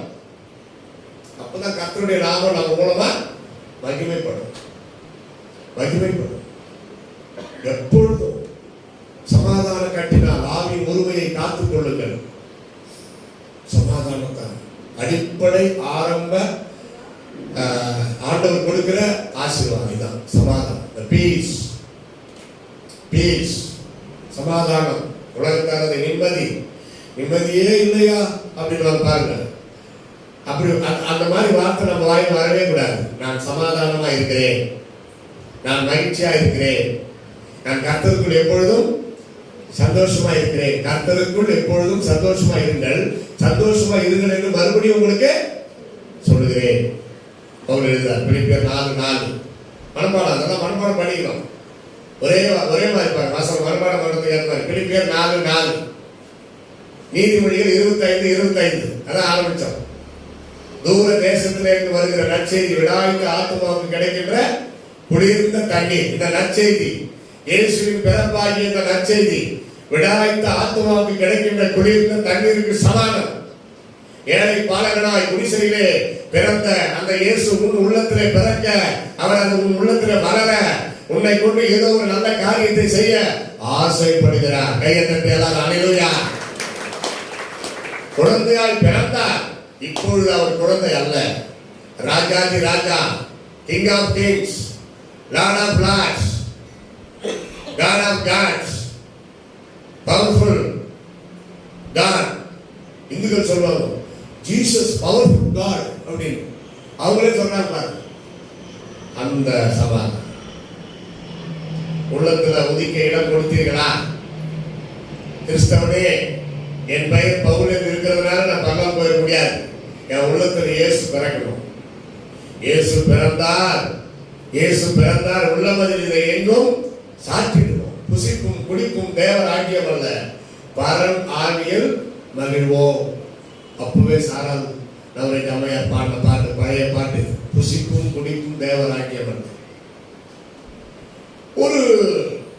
Speaker 1: அப்பதான் கர்த்தருடைய நாமம் நம்ம மூலமா மகிமைப்படும். எப்பொழுதும் சமாதான கட்டினால் ஆவியின் ஒருமையை காத்துக் கொள்ளுங்கள். சமாதானத்தான் அடிப்படை ஆரம்ப ஆண்டவர் கொடுக்கிற ஆசீர்வாதம் தான் சமாதானம். பீஸ் சமாதானம். உலகத்தாரது நிம்மதியே இல்லையா அப்படின்னு பாருங்க. அப்படி அந்த மாதிரி வார்த்தை நம்ம வாய் வரவே கூடாது. நான் சமாதானமா இருக்கிறேன், நான் மகிழ்ச்சியா இருக்கிறேன், நான் கர்த்தருக்குள் எப்பொழுதும் சந்தோஷமா இருக்கிறேன். கர்த்தருக்குள் எப்பொழுதும் சந்தோஷமா இருங்கள், சந்தோஷமா இருங்கள் என்று மறுபடியும் உங்களுக்கு சொல்லுகிறேன். பவுல் எழுதுறார் பிலிப்பியர் 4:4. மனப்பாடம், அதெல்லாம் மனப்பாடம் பண்ணிக்கலாம். ஒரே மாதிரி வாசம் மனப்பாடம் பண்றதுக்கு ஏற்ற மாதிரி. பிலிப்பியர் 4:4, நீதிமொழிகள் 25:25. அதான் ஆரம்பிச்சோம். தூர தேசத்திலிருந்து வருகிற நற்செய்தி, விடாய்த்த ஆத்துமாவுக்கு கிடைக்கின்ற குளிர்ந்த தண்ணீர். இந்த நற்செய்தி, இயேசுவின் பிறப்பாகிய இந்த நற்செய்தி விடாய்த்த ஆத்துமாவுக்கு கிடைக்கின்ற குளிர்ந்த தண்ணீருக்கு சமானம். ஏழை பாலகனாய் குடிசையிலே பிறந்த அந்த இயேசு உன் உள்ளத்திலே பிறக்க, அவர் அது உன் உள்ளத்திலே வளர, உன்னை கொண்டு ஏதோ ஒரு நல்ல காரியத்தை செய்ய ஆசைப்படுகிறார். கையை தட்டி எல்லாரும் அல்லேலூயா. குழந்தையாய் பிறந்தார். இப்பொழுது அவர் குழந்தை அல்ல, ராஜாதி ராஜா, King of Kings, Lord of Lords, God of Gods, powerful God. இந்துக்கள் சொல்லுவாங்க ஜீசஸ் பவர்ஃபுல் காட் அப்படின்னு. அவங்களே சொல்றாங்க பாருங்க. அந்த சவால் உள்ளத்துல ஒதுக்க இடம் கொடுத்தீர்களா? கிறிஸ்தவனே, என் பெயர் பவுல் இருக்கிறதுனால நான் பரலோகம் போக முடியாது. என் உள்ளத்துல இயேசு பிறக்கணும். இயேசு பிறந்தார் உள்ளமதில் இதை எங்கும் சாற்றிடுவோம். புசிக்கும் குடிக்கும் தேவர் ஆகியம் அல்ல, பரன் ஆவியில் மகிழ்வோம். அப்பவே சாராது நம்முடைய அம்மையார் பாடின பாட்டு, பழைய பாட்டு, புசிக்கும் குடிக்கும் தேவர் ஆகியம் அல்ல. ஒரு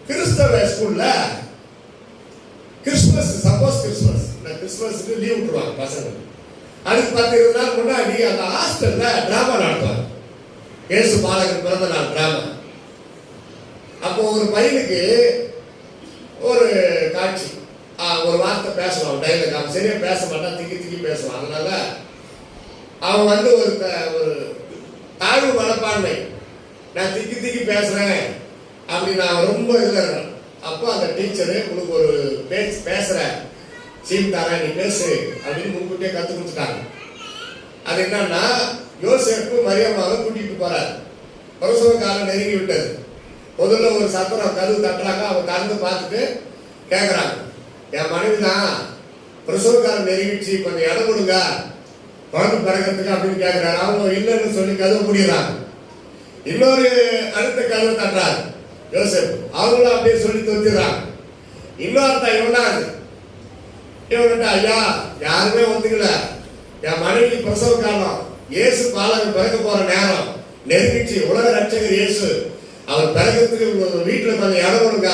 Speaker 1: கிறிஸ்தவ ஸ்கூல்ல கிறிஸ்துமஸ், சப்போஸ் கிறிஸ்துமஸ்க்கு லீவ் விட்டுருவாங்க பசங்க. அதுக்கு 10-20 நாள் முன்னாடி அந்த ஹாஸ்டல்ல டிராமா நடத்துவாங்க. இயேசு பாலகன் பிறந்த நாள் டிராமா. அப்போ ஒரு பையனுக்கு ஒரு காட்சி, ஒரு வார்த்தை பேசுவான், டைலாக். அவன் சரியா பேச மாட்டான், திக்கி பேசுவான். அதனால அவன் ஒரு தாழ்வு மனப்பான்மை, நான் திக்கி பேசுறேன் அப்படின்னு நான் ரொம்ப இதுல இருக்கேன். அப்போ அந்த டீச்சரு உனக்கு ஒரு பேசுற சீன் தாரேன், நீ பேசு அப்படின்னு முன்கூட்டியே கத்து கொடுத்துட்டாங்க. அது என்னன்னா, யோசேப்பு மரியம்மாவை கூட்டிட்டு போறாரு. பிரசவ காலம் நெருங்கி விட்டது. முதல்ல ஒரு சத்திரம் கதவு தட்டுறாங்க. அவங்க திறந்து பார்த்துட்டு கேட்கறாங்க, என் மனைவி தான் பிரசவ காலம் நெருங்கிடுச்சு, கொஞ்சம் இடம் கொடுங்க குழந்தை பிறக்கிறதுக்கு அப்படின்னு கேட்கிறாரு. அவங்க இல்லைன்னு சொல்லி கதவு முடியறாங்க. இன்னொரு அடுத்த கதவு தட்டுறாரு யோசேப். அவங்களும் அப்படியே சொல்லி தொத்திடுறாங்க. இன்னொருத்தன் இவன்கிட்ட, ஐயா யாருமே ஒத்துக்கல, என் மனைவி பிரசவ காலம், இயேசு பாலகன் பிறக்க போற நேரம் நெருங்கிச்சு, உலக ரட்சகர் இயேசு, அவர் பிறக்கிறதுக்கு வீட்டுல கொஞ்சம் இடம் கொடுங்க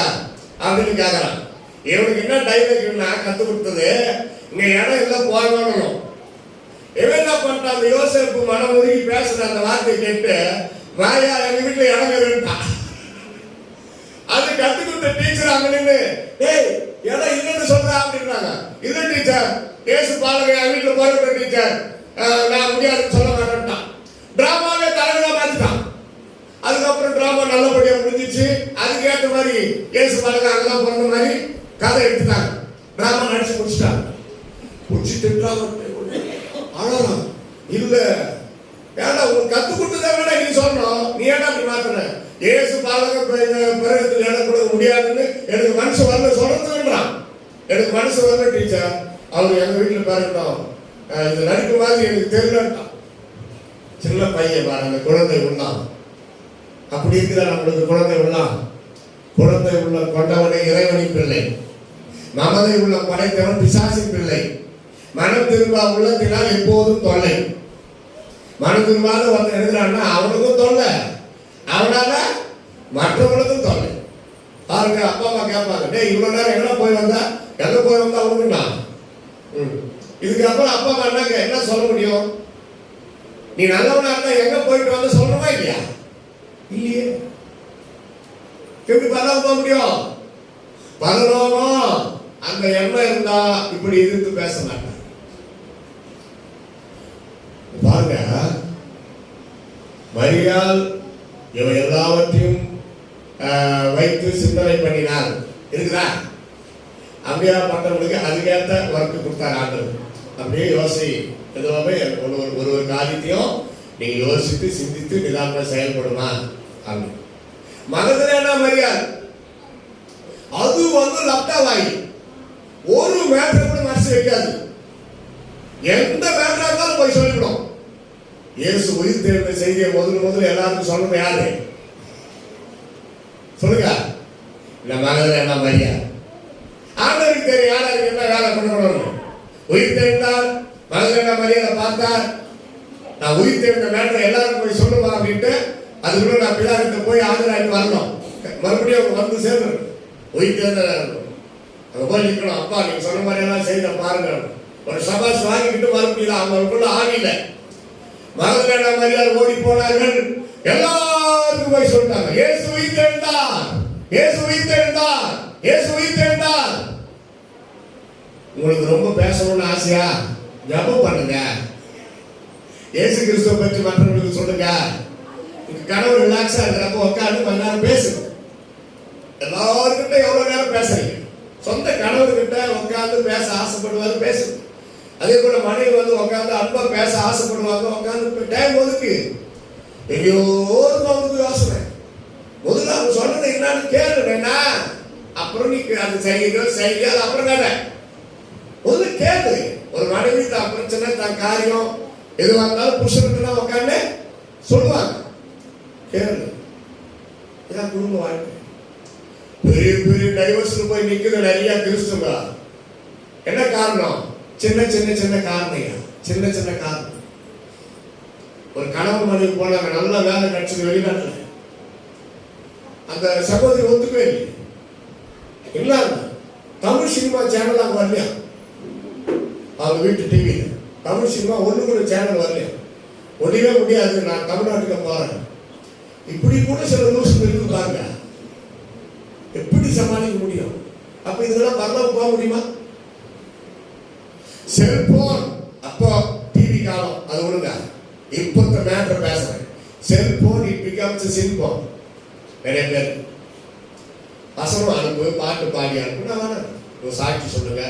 Speaker 1: அப்படின்னு கேட்கறான். இவனுக்கு என்ன டைலாக் கத்து கொடுத்தது, இங்க இடம் எல்லாம் போகணும். இவன் என்ன பண்ணிட்டான், அந்த யோசேப்பு மனம் உருகி பேசுற அந்த வார்த்தை கேட்டு, வாயா எங்க வீட்டுல இடம் வேணும்ட்டான். அது கத்து கொடுத்த டீச்சர் அங்க நின்று, ஏய் இடம் இல்லைன்னு சொல்றா அப்படின்றாங்க. இல்ல டீச்சர், இயேசு பாலகன் என் வீட்டுல போயிட்டு டீச்சர், நான் முடியாதுன்னு சொல்ல மாட்டேன்ட்டான். டிராமாவே தலைவரா மாத்திட்டான். அதுக்கப்புறம் டிராமா நல்லபடியா முடிஞ்சிச்சு. அதுக்கு ஏற்ற மாதிரி இயேசு பாலகன் அங்கதான் பிறந்த மாதிரி கதை எடுத்துட்டாங்க, டிராமா நடிச்சு முடிச்சுட்டாங்க. முடிச்சு திட்டுறாங்க, அழலாம் இல்ல ஏன்னா உங்களுக்கு கத்து கொடுத்ததை விட நீ சொன்னோம், நீ ஏன்னா அப்படி மாத்தின ஏசு பாலக பிறகத்தில் இடம் கொடுக்க முடியாதுன்னு எனக்கு மனசு வரல சொல்றதுன்றான். எனக்கு மனசு வரல டீச்சர், அவர் எங்க வீட்டுல பாருட்டோம், இது நடிக்கும் மாதிரி எனக்கு தெரியலட்டான். சின்ன பையன் பாருங்க, குழந்தை உள்ளான். அப்படி இருக்குதா நம்மளுக்கு குழந்தை உள்ளான்? குழந்தை உள்ள கொண்டவனை இறைவனின் பிள்ளை, மமதை உள்ள படைத்தவன் பிசாசின் பிள்ளை. மனம் திரும்பா உள்ளத்தினால் எப்போதும் தொல்லை. மனம் திரும்பாத ஒருத்தன் எழுதுறான்னா அவனுக்கும் தொல்லை, அவனால மற்றவனுக்கும் தொல்லை. பாருங்க, அப்பா அம்மா கேட்பாங்க, டே இவ்வளவு நேரம் எங்க போய் வந்தா, எங்க போய் வந்தா அவனுக்குண்ணா. இதுக்கப்புறம் அப்பா அம்மா என்ன சொல்ல முடியும்? நீ நல்லவனா இருந்தா எங்க போயிட்டு வந்து சொல்லணுமா இல்லையா? இல்லையே. எப்படி பரலோகம் போக முடியும்? பரலோகம் அந்த எண்ணம் இருந்தா இப்படி இருந்து பேச மாட்டாங்க. பாருங்க, மரியாள் இவன் எல்லாவற்றையும் வைத்து சிந்தனை பண்ணினார் இருக்குதா? அப்படியா பண்றவங்களுக்கு அதுக்கேற்ற ஒர்க்கு கொடுத்தாரு ஆண்டவர். அப்படியே யோசி, எதுவுமே ஒரு காரியத்தையும் நீங்க யோசித்து சிந்தித்து நிதானமா செயல்படுமா அப்படின்னு. மகத்துல என்ன மரியாள், அது லப்டா வாங்கி ஒரு மேட்டரை கூட மனசு வைக்காது. எந்த மேட்டரா இருந்தாலும் போய் சொல்லிவிடும். இயேசு உயிர் தேர்ந்த செய்தியை முதல்ல எல்லாருக்கும் சொன்னது யாரு சொல்லுங்க? இந்த மகத்துல என்ன மரியாள், ஆண்டவருக்கு தெரியும் யாருக்கு என்ன வேலை பண்ணணும். உயிர் தேர்ந்தார், மகத்துல மரியாதை பார்த்தார், நான் உயிர் தேர்ந்த மேட்டரை எல்லாருக்கும் போய் சொல்லுமா அப்படின்ட்டு அதுக்குள்ள நான் பிதாகிட்ட போய் ஆஜராகிட்டு வரணும். மறுபடியும் வந்து சேர்ந்து உயிர் தேர்ந்த அங்க போய் நிற்கணும். அப்பா நீங்க சொன்ன மாதிரி எல்லாம் செய்த பாருங்க, ஒரு சபாஸ் வாங்கிக்கிட்டு மறுபடியும் அவங்களுக்குள்ள ஆகில மகத்துல மரியாதை ஓடி போனார்கள். எல்லாருக்கும் போய் சொல்லிட்டாங்க, இயேசு உயிர் தேர்ந்தார், இயேசு உயிர் தேர்ந்தார், இயேசு உயிர் தேர்ந்தார். உங்களுக்கு ரொம்ப பேசணும்னு ஆசையா? ஜெபம் பண்ணுங்க, இயேசு கிறிஸ்துவை பற்றி மற்றவங்களுக்கு சொல்லுங்க. உங்க கனவு ரிலாக்ஸா இருக்கிறப்ப உட்காந்து கொஞ்ச நேரம் பேசுங்க. எல்லாருக்கிட்ட எவ்வளவு நேரம் பேசுறீங்க? சொந்த கணவர்கிட்ட உட்காந்து பேச ஆசைப்படுவாரு, பேசுங்க. அதே போல மனைவி உட்காந்து அன்பா பேச ஆசைப்படுவாங்க, உட்காந்து டைம் ஒதுக்கு. எங்கேயோ அவங்களுக்கு யோசனை, முதல்ல அவங்க சொன்னது என்னன்னு கேளுனா அப்புறம் நீ அது செய்ய அப்புறம் கேட்ட முதல்ல கேளு. ஒரு மனைவி தான் பிரச்சனை, தான் காரியம் எதுவாக இருந்தாலும் புருஷனுக்கு உட்காந்து சொல்லுவாங்க, கேளு. இதான் குடும்ப வாழ்க்கை. பெரிய பெரிய டைவர்ஸ்ல போய் நிக்குது நிறைய கிறிஸ்துவ. என்ன காரணம்? சின்ன சின்ன சின்ன காரணம், சின்ன சின்ன காரணம். ஒரு கணவன் மனைவி போனாங்க, நல்ல வேலை கிடைச்சது வெளிநாட்டுல. அந்த சகோதரி ஒத்துக்கவே இல்லை. இல்ல தமிழ் சினிமா சேனல் அங்க வரலையா? அவங்க வீட்டு டிவியில தமிழ் சினிமா ஒண்ணு கூட சேனல் வரலையா? ஒன்றுமே முடியாது, நான் தமிழ்நாட்டுக்கு போறேன். இப்படி கூட சில நியூஸ் இருக்கு பாருங்க. எப்படி சமாளிக்க முடியும்? அப்ப இதெல்லாம் பரலோகம் போக முடியுமா? செல்போன் அப்போ டிவி காலம், அது ஒழுங்கா இப்பத்த மேட்டர் பேசுறேன். Cellphone it becomes sin phone. நிறைய பேர் வசனம் அனுப்பு, பாட்டு பாடி அனுப்புனா வேணாம். ஒரு சாட்சி சொல்லுங்க,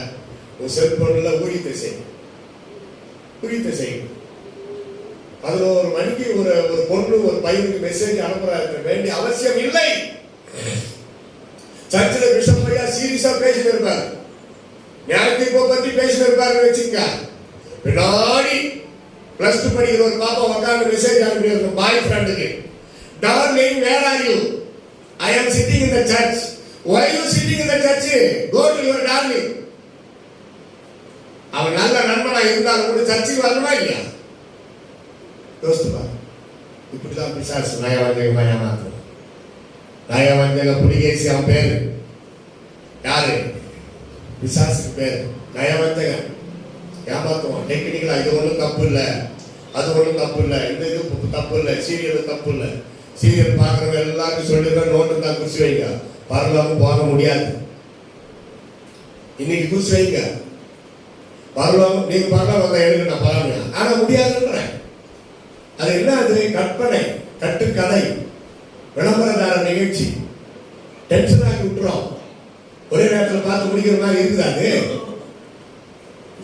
Speaker 1: ஒரு செல்போன்ல ஊழியத்தை செய்யும், ஊழியத்தை செய்யும். 11 மணிக்கு ஒரு பொண்ணு ஒரு பையனுக்கு மெசேஜ் அனுப்புற வேண்டிய அவசியம் இல்லை. சர்ச்சில் பிஷப் ஐயா சீரியஸா பேசிட்டு இருப்பாரு, ஞாயிற்றுக்கிழமை பத்தி பேசிட்டு இருப்பாரு வச்சுக்க. பின்னாடி பிளஸ் 2 படிக்கிற ஒரு பாப்பா உட்காந்து மெசேஜ் அனுப்பி பாய் ஃப்ரெண்டுக்கு, darling where are you? I am sitting in the church. Why you sitting in the church? Go to your darling. அவன் நல்ல நண்பனா இருந்தாலும் கூட சர்ச்சுக்கு வரணுமா இல்லையா? யோசித்து இப்படிதான் பிசாசு நயவஞ்சகமா ஏமாத்தும். நயவஞ்சக புலிகேசி அவன் பேரு. யாரு? பிசாசுக்கு பேரு நயவஞ்சகன். ஏமாத்துவான் டெக்னிக்கலா. இது ஒன்றும் தப்பு இல்லை, அது ஒன்றும் தப்பு இல்லை, இந்த இது தப்பு இல்லை, சீரியல் தப்பு இல்லை. சீரியல் பார்க்கறவங்க எல்லாருக்கும் சொல்லிடுறேன், நோட்டு தான் குறிச்சு வைங்க, பரலோகம் போக முடியாது. இன்னைக்கு குறிச்சு வைங்க, பரலோகம் நீங்க பரலோகம் எடுக்க நான் பாருங்க, ஆனா முடியாதுன்றேன். அது என்ன? அது கற்பனை, கட்டுக்கதை, விளம்பரதார நிகழ்ச்சி. டென்ஷன் ஆகி விட்டுரும். ஒரே நேரத்தில் பார்த்து முடிக்கிற மாதிரி இருக்குதாது?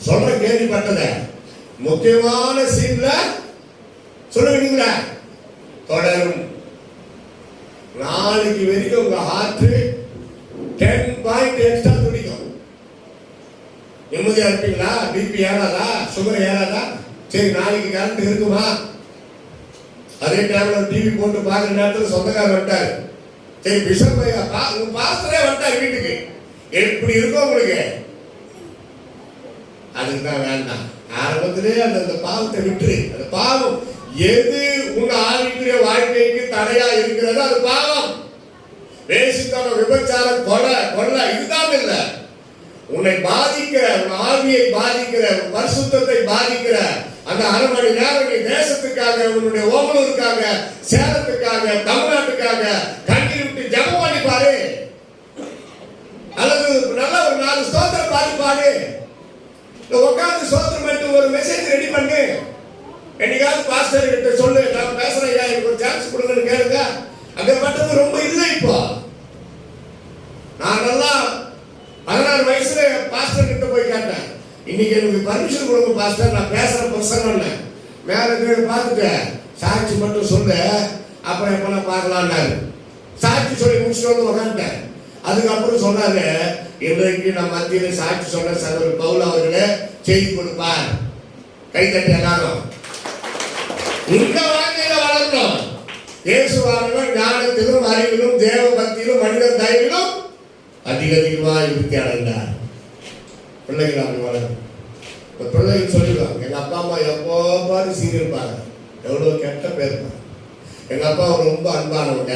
Speaker 1: சொல்ற கேள்விப்பட்டத முக்கியமான சீன்ல சொல்லுவீங்களா? தொடரும். நாளைக்கு வரைக்கும் உங்க ஹார்ட் 10 பாயிண்ட் எக்ஸ்ட்ரா துடிக்கும். நிம்மதியா இருப்பீங்களா? பிபி ஏறாதா? சுகர் ஏறாதா? சரி, நாளைக்கு கரண்ட் இருக்குமா? அதே டைம்ல டிவி போட்டு பாக்குற நேரத்தில் சொந்தக்காரர் வந்துட்டாரு. சரி, பிஷப் உங்க பாஸ்டரே வந்துட்டாரு வீட்டுக்கு. எப்படி இருக்கும் உங்களுக்கு? அதுக்கு தான் வேண்டாம். ஆரம்பத்திலே அந்த பாவத்தை விட்டுரு. அந்த பாவம் எது உங்க ஆவிக்குரிய வாழ்க்கைக்கு தடையா இருக்கிறதோ அது பாவம். வேசித்தனம், விபச்சாரம், கொலை இதுதான் இல்ல. உன்னை பாதிக்கிற, உன் ஆவியை பாதிக்கிற, பரிசுத்தத்தை பாதிக்கிற அந்த 1/2 மணி நேரம் நீ தேசத்துக்காக, உன்னுடைய ஓமலூருக்காக, சேலத்துக்காக, தமிழ்நாட்டுக்காக கண்ணீர் விட்டு ஜெபம் பண்ணி பாரு. அல்லது நல்ல ஒரு 4 ஸ்தோத்திரம் பாரு. உட்கார்ந்து ஸ்தோத்திரம் பண்ணிட்டு ஒரு மெசேஜ் ரெடி பண்ணு. என்னைக்காவது பாஸ்டர் கிட்ட சொல்லு, நான் பேசுறேன் ஐயா, எனக்கு ஒரு சான்ஸ் கொடுங்கன்னு கேளுங்க. அங்க மட்டும் ரொம்ப இல்லை. இப்போ நான் நல்லா 16 வயசுல பாஸ்டர் கிட்ட போய் கேட்டேன், இன்னைக்கு எனக்கு பர்மிஷன் கொடுங்க பாஸ்டர், நான் பேசுற பிரசங்கம் மேல கீழே பார்த்துட்டு சாட்சி மட்டும் சொல்லு, அப்புறம் எப்பெல்லாம் பார்க்கலான்னாரு. சாட்சி சொல்லி முடிச்சுட்டு வந்து உட்காந்துட்டேன். அதுக்கப்புறம் சொன்னாரு, இன்றைக்கு நான் மத்தியில சாட்சி சொன்ன சகோதரர் பவுல் அவர்களே செய்தி கொடுப்பார். கைத்தட்டி எல்லாரும். இந்த வாழ்க்கையில வளரணும். இயேசுவானவர் ஞானத்திலும் அறிவிலும் தேவ பக்தியிலும் மனித தயவிலும் அதிகமாக விருத்தி அடைந்தார். பிள்ளைகள் அப்படி வளரும். பிள்ளைகள் சொல்லிடுவாங்க, எங்க அப்பா அம்மா எப்போ பாரு சீரியல் பாருங்க, எவ்வளவு கெட்ட பேர் பாருங்க. எங்க அப்பா ரொம்ப அன்பானவங்க,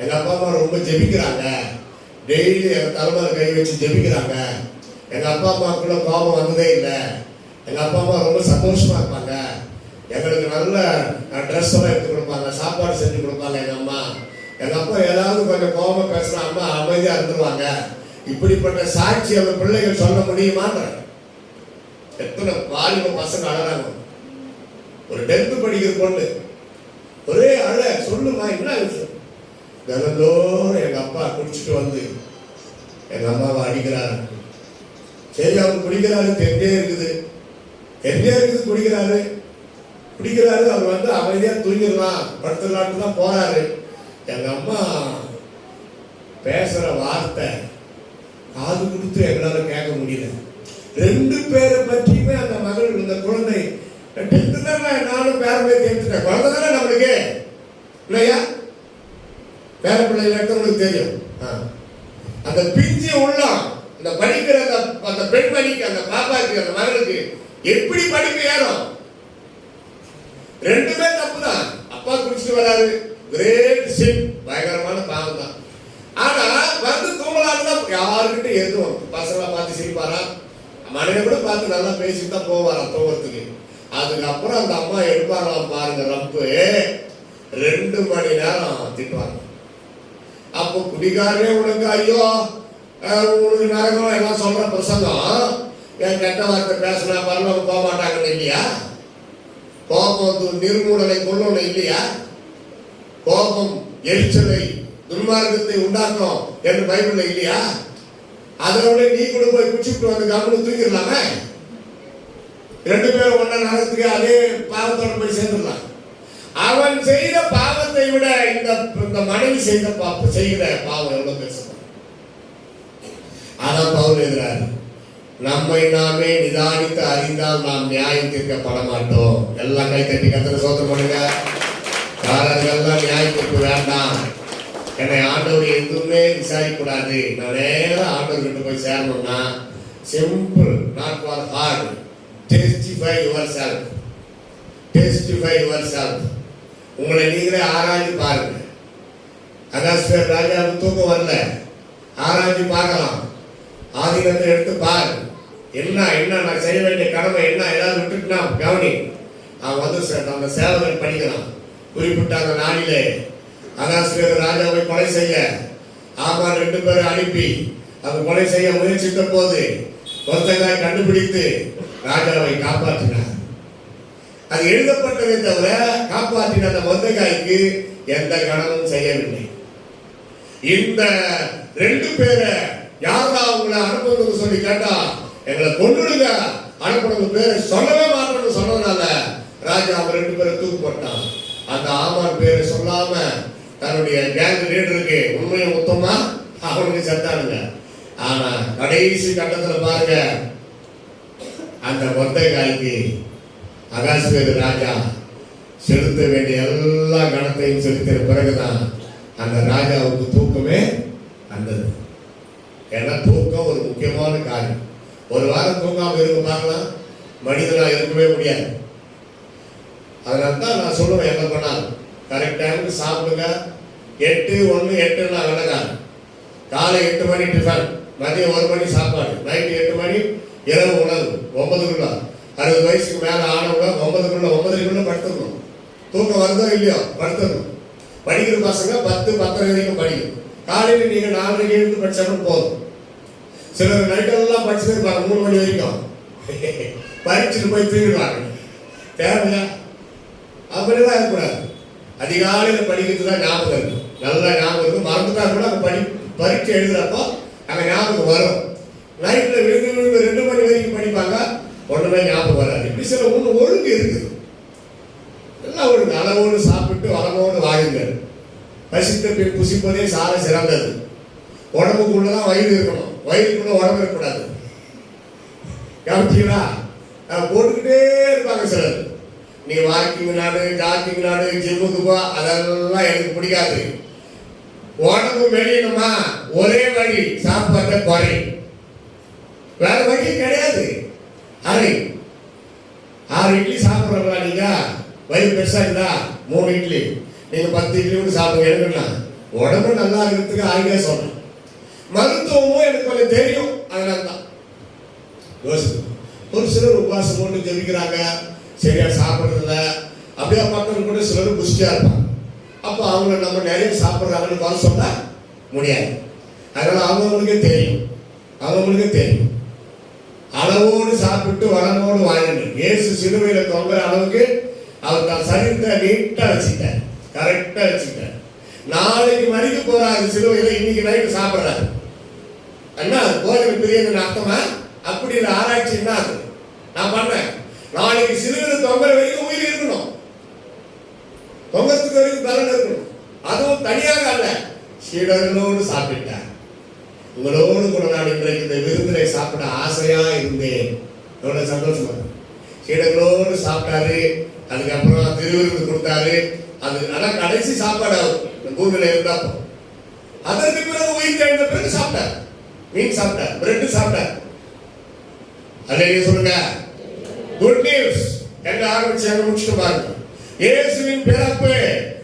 Speaker 1: எங்க அப்பா அம்மா ரொம்ப ஜெபிக்கிறாங்க, டெய்லி எங்க தலைமையில கை வச்சு ஜெபிக்கிறாங்க, எங்க அப்பா அம்மாக்குள்ள கோபம் வந்ததே இல்லை, எங்க அப்பா அம்மா ரொம்ப சந்தோஷமா இருப்பாங்க, எங்களுக்கு நல்ல ட்ரெஸ் எல்லாம் எடுத்து கொடுப்பாங்க, சாப்பாடு செஞ்சு கொடுப்பாங்க எங்க அம்மா. எங்க அப்பா ஏதாவது கொஞ்சம் கோபம் பேசுனா அம்மா அமைதியா இருந்துருவாங்க. இப்படிப்பட்ட சாட்சி அந்த பிள்ளைகள் சொல்ல முடியுமான்ற எத்தனை வாலிப பசங்க அழறாங்க. ஒரு 10th படிக்கிற பொண்ணு ஒரே அழ, சொல்லுமா என்ன விஷயம்? தினந்தோறும் எங்க அப்பா குடிச்சிட்டு வந்து எங்க அம்மாவை அடிக்கிறாரு. சரி, அவர் குடிக்கிறாரு, தெரிஞ்சே இருக்குது குடிக்கிறாரு. அவர் வந்து அமைதியா தூங்கிடலாம், படுத்துலான்னு தான் போறாரு. எங்க அம்மா பேசுற வார்த்தை காது கொடுத்து எங்களால கேட்க முடியல. 2 பேரை பற்றியுமே அந்த மகள், இந்த குழந்தை 10th தான் நானும் பேரம்பே தெரிஞ்சுட்டேன். குழந்தை தானே நம்மளுக்கு இல்லையா? பேர பிள்ளைகள் எடுத்தவங்களுக்கு தெரியும். அந்த பிஞ்சு உள்ளம், இந்த படிக்கிற அந்த பெண்மணிக்கு, அந்த பாப்பாக்கு, அந்த மகளுக்கு எப்படி படிப்பு ஏறும்? 2மே தப்பு தான். அப்பா குடிச்சிட்டு வராரு, கிரேட் சின், பயங்கரமான பாவம் தான். ஆனா வந்து தூங்கலான்னு தான் யாருக்கிட்ட எதுவும் பசங்களை பார்த்து சிரிப்பாரா, மனைவி கூட பார்த்து நல்லா பேசிட்டு தான் போவாரா தூங்கறதுக்கு. அதுக்கப்புறம் அந்த அம்மா எடுப்பாங்களாம் பாருங்க ரப்பு, 2 மணி நேரம் திட்டுவாங்க. அப்போ குடிகாரே உனக்கு ஐயோ உனக்கு நரகம் எல்லாம் சொல்ற பிரசங்கம், என் கெட்ட வார்த்தை பேசினா பரவாயில்ல போக மாட்டாங்கன்னு இல்லையா? கோபம் நிர்மூலனை கொள்ளணும் இல்லையா? கோபம் எரிச்சலை துன்மார்க்கத்தை உண்டாக்கும் என்று பைபிள்ல இல்லையா? அதோட நீ கூட போய் குடிச்சுட்டு வந்து கம்முன்னு தூக்கிடலாமே. 2 பேரும் ஒன்னா நரகத்துக்கு அதே பாவத்தோட போய் சேர்ந்துடலாம். அவன் செய்த பாவத்தை விட இந்த மனைவி செய்கிற பாவம் எவ்வளவு பேசுறான். அதான் பவுல் எழுதுறாரு, நம்மை நாமே நிதானித்து அறிந்தால் நாம் நியாயம் தீர்க்கப்பட மாட்டோம். எல்லாம் கை தட்டி கத்தனை சோதனை பண்ணுங்க. காரர்கள்லாம் நியாயம் தீர்ப்பு வேண்டாம். என்னை ஆண்டவர் எதுவுமே விசாரிக்க கூடாது. நான் நேரம் ஆண்டவர் கிட்ட போய் சேரணும்னா simple, not for heart. Testify yourself. உங்களை நீங்களே ஆராய்ச்சி பாருங்க. அகாஸ்வேர் ராஜாவுக்கு தூக்கம் வரல, ஆராய்ச்சி பார்க்கலாம். ஆதினத்தை எடுத்து பாரு, என்ன நான் செய்ய வேண்டிய கடமை என்ன, ஏதாவது விட்டுட்டுனா கவனி. அவன் வந்து அந்த சேவகன் படிக்கலாம். குறிப்பிட்ட அந்த நாளிலே அகாஸ்வேர் ராஜாவை கொலை செய்ய ஆமான் 2 பேரை அனுப்பி அவர் கொலை செய்ய முயற்சித்த போது ஒருத்தங்காய் கண்டுபிடித்து ராஜாவை காப்பாற்றினார். அது எழுதப்பட்டதை தவிர காப்பாற்றின அந்த மொர்தெகாய்க்கு எந்த கணமும் செய்யவில்லை. இந்த 2 பேரை யாரா உங்களை அனுப்புறதுன்னு சொல்லி கேட்டா எங்களை கொண்டுடுங்க, அனுப்புறது பேரை சொல்லவே மாட்டோம்னு சொன்னதுனால ராஜா அவங்க 2 பேரை தூக்கு போட்டான். அந்த ஆமான் பேரை சொல்லாம தன்னுடைய கேங் லீடருக்கு உண்மையை மொத்தமா அவனுக்கு செத்தானுங்க. ஆனா கடைசி கட்டத்துல பாருங்க, அந்த மொர்தெகாய்க்கு அகாஸ்வேரு ராஜா செலுத்த வேண்டிய எல்லா கணத்தையும் செலுத்தின பிறகுதான் அந்த ராஜாவுக்கு தூக்கமே வந்தது. ஏன்னா தூக்கம் ஒரு முக்கியமான காரியம். ஒரு வாரம் தூங்காம இருக்க பார்க்கலாம், மனிதனா இருக்கவே முடியாது. அதனால தான் நான் சொல்லுவேன், என்ன பண்ணாலும் கரெக்ட் டைமுக்கு சாப்பிடுங்க. 8-1-8 விளக்காது. காலை 8 மணி டிஃபன், மதியம் 1 மணி சாப்பாடு, நைட்டு 8 மணி இரவு உணவு. 9க்குள்ள 60 வயசுக்கு மேல ஆனவங்க 9க்குள்ள படுத்துக்கணும். தூக்கம் வருதோ இல்லையோ படுத்துக்கணும். படிக்கிற பசங்க 10-10:30 வரைக்கும் படிக்கணும். காலையில் நீங்க 4:30 எழுந்து படிச்சாலும் போதும். சிலர் நைட்டெல்லாம் படிச்சுட்டு இருப்பாங்க 3 மணி வரைக்கும், படிச்சுட்டு போய் தூங்கிடுவாங்க. தேவையா? அப்படிலாம் இருக்கக்கூடாது. அதிகாலையில் படிக்கிறது தான் ஞாபகம் இருக்கும், நல்லா ஞாபகம் இருக்கும். மறந்துட்டா கூட அந்த பரீட்சை எழுதுறப்போ அங்கே ஞாபகம் வரும். நைட்டில் விழுந்து 2 மணி வரைக்கும் படிப்பாங்க, ஒன்றுமே ஞாபகம் வராது. இப்படி சில ஒழுங்கு இருக்குது. எல்லாம் ஒழுங்கு. அளவோடு சாப்பிட்டு வளமோடு வாழுங்கள். பசித்த பின் புசிப்பதே சால சிறந்தது. உடம்புக்குள்ளதான் வயிறு இருக்கணும், வயிறுக்குள்ள உடம்பு இருக்கக்கூடாது. கவனிச்சீங்களா? போட்டுக்கிட்டே இருப்பாங்க சிலர். நீ வாக்கிங் நாடு, ஜாக்கிங் நாடு, ஜிம்முக்கு போ, அதெல்லாம் எனக்கு பிடிக்காது. உடம்பு மெலியணுமா, ஒரே வழி சாப்பாட்டை குறை, வேற வழி கிடையாது. 6 இட்லி சாப்பிட்றவங்களா நீங்க? வயிறு பெருசா இருந்தா 3 இட்லி, நீங்க 10 இட்லி கூட சாப்பிடுங்க. எனக்குன்னா உடம்பு நல்லா இருக்கிறதுக்கு ஆகிய சொல்றேன். மருத்துவமும் எனக்கு கொஞ்சம் தெரியும், அதனால தான் யோசிச்சு. ஒரு சிலர் உபவாசம் போட்டு ஜெபிக்கிறாங்க, சரியா சாப்பிட்றதில்ல. அப்படியே மக்கள் கூட சிலர் புஷ்டியா இருப்பாங்க. அப்போ அவங்க நம்ம நிறைய சாப்பிட்றாங்கன்னு குறை சொல்ல முடியாது. அதனால அவங்களுக்கே தெரியும், அளவோடு சாப்பிட்டு வளமோடு வாழுங்கள். இயேசு சிலுவையில தொங்குற அளவுக்கு அவர் தான் சரீரத்தை நீட்டா வச்சுட்டார், கரெக்டா வச்சுட்டார். நாளைக்கு மறிக்க போறாரு சிலுவையில, இன்னைக்கு நைட்டு சாப்பிட்றாரு. என்ன போதனை பிரியன்னு அர்த்தமா? அப்படி இல்லை, ஆராய்ச்சி என்ன அது நான் பண்ணேன். நாளைக்கு சிலுவையில தொங்குற வரைக்கும் உயிர் இருக்கணும், தொங்கத்துக்கு வரைக்கும் பலன் இருக்கணும். அதுவும் தனியாக அல்ல, சீடர்களோடு சாப்பிட்டார். உங்களோடு கூட நான் இன்றைக்கு இந்த விருந்தினை சாப்பிட ஆசையா இருந்தேன். எவ்வளவு சந்தோஷமா இருக்கு. சீடர்களோடு சாப்பிட்டாரு, அதுக்கப்புறம் திருவிருந்து கொடுத்தாரு. அது அதான் கடைசி சாப்பாடு அவர் பூமியில இருந்தாப்போ. அதற்கு பிறகு உயிர் தெழுந்த பிறகு சாப்பிட்டார், மீன் சாப்பிட்டார், பிரெட் சாப்பிட்டார். அல்லேலூயா சொல்லுங்க. குட் நியூஸ் எங்க ஆரம்பிச்சு அங்க முடிச்சுட்டு பாருங்க. இயேசுவின் பிறப்பு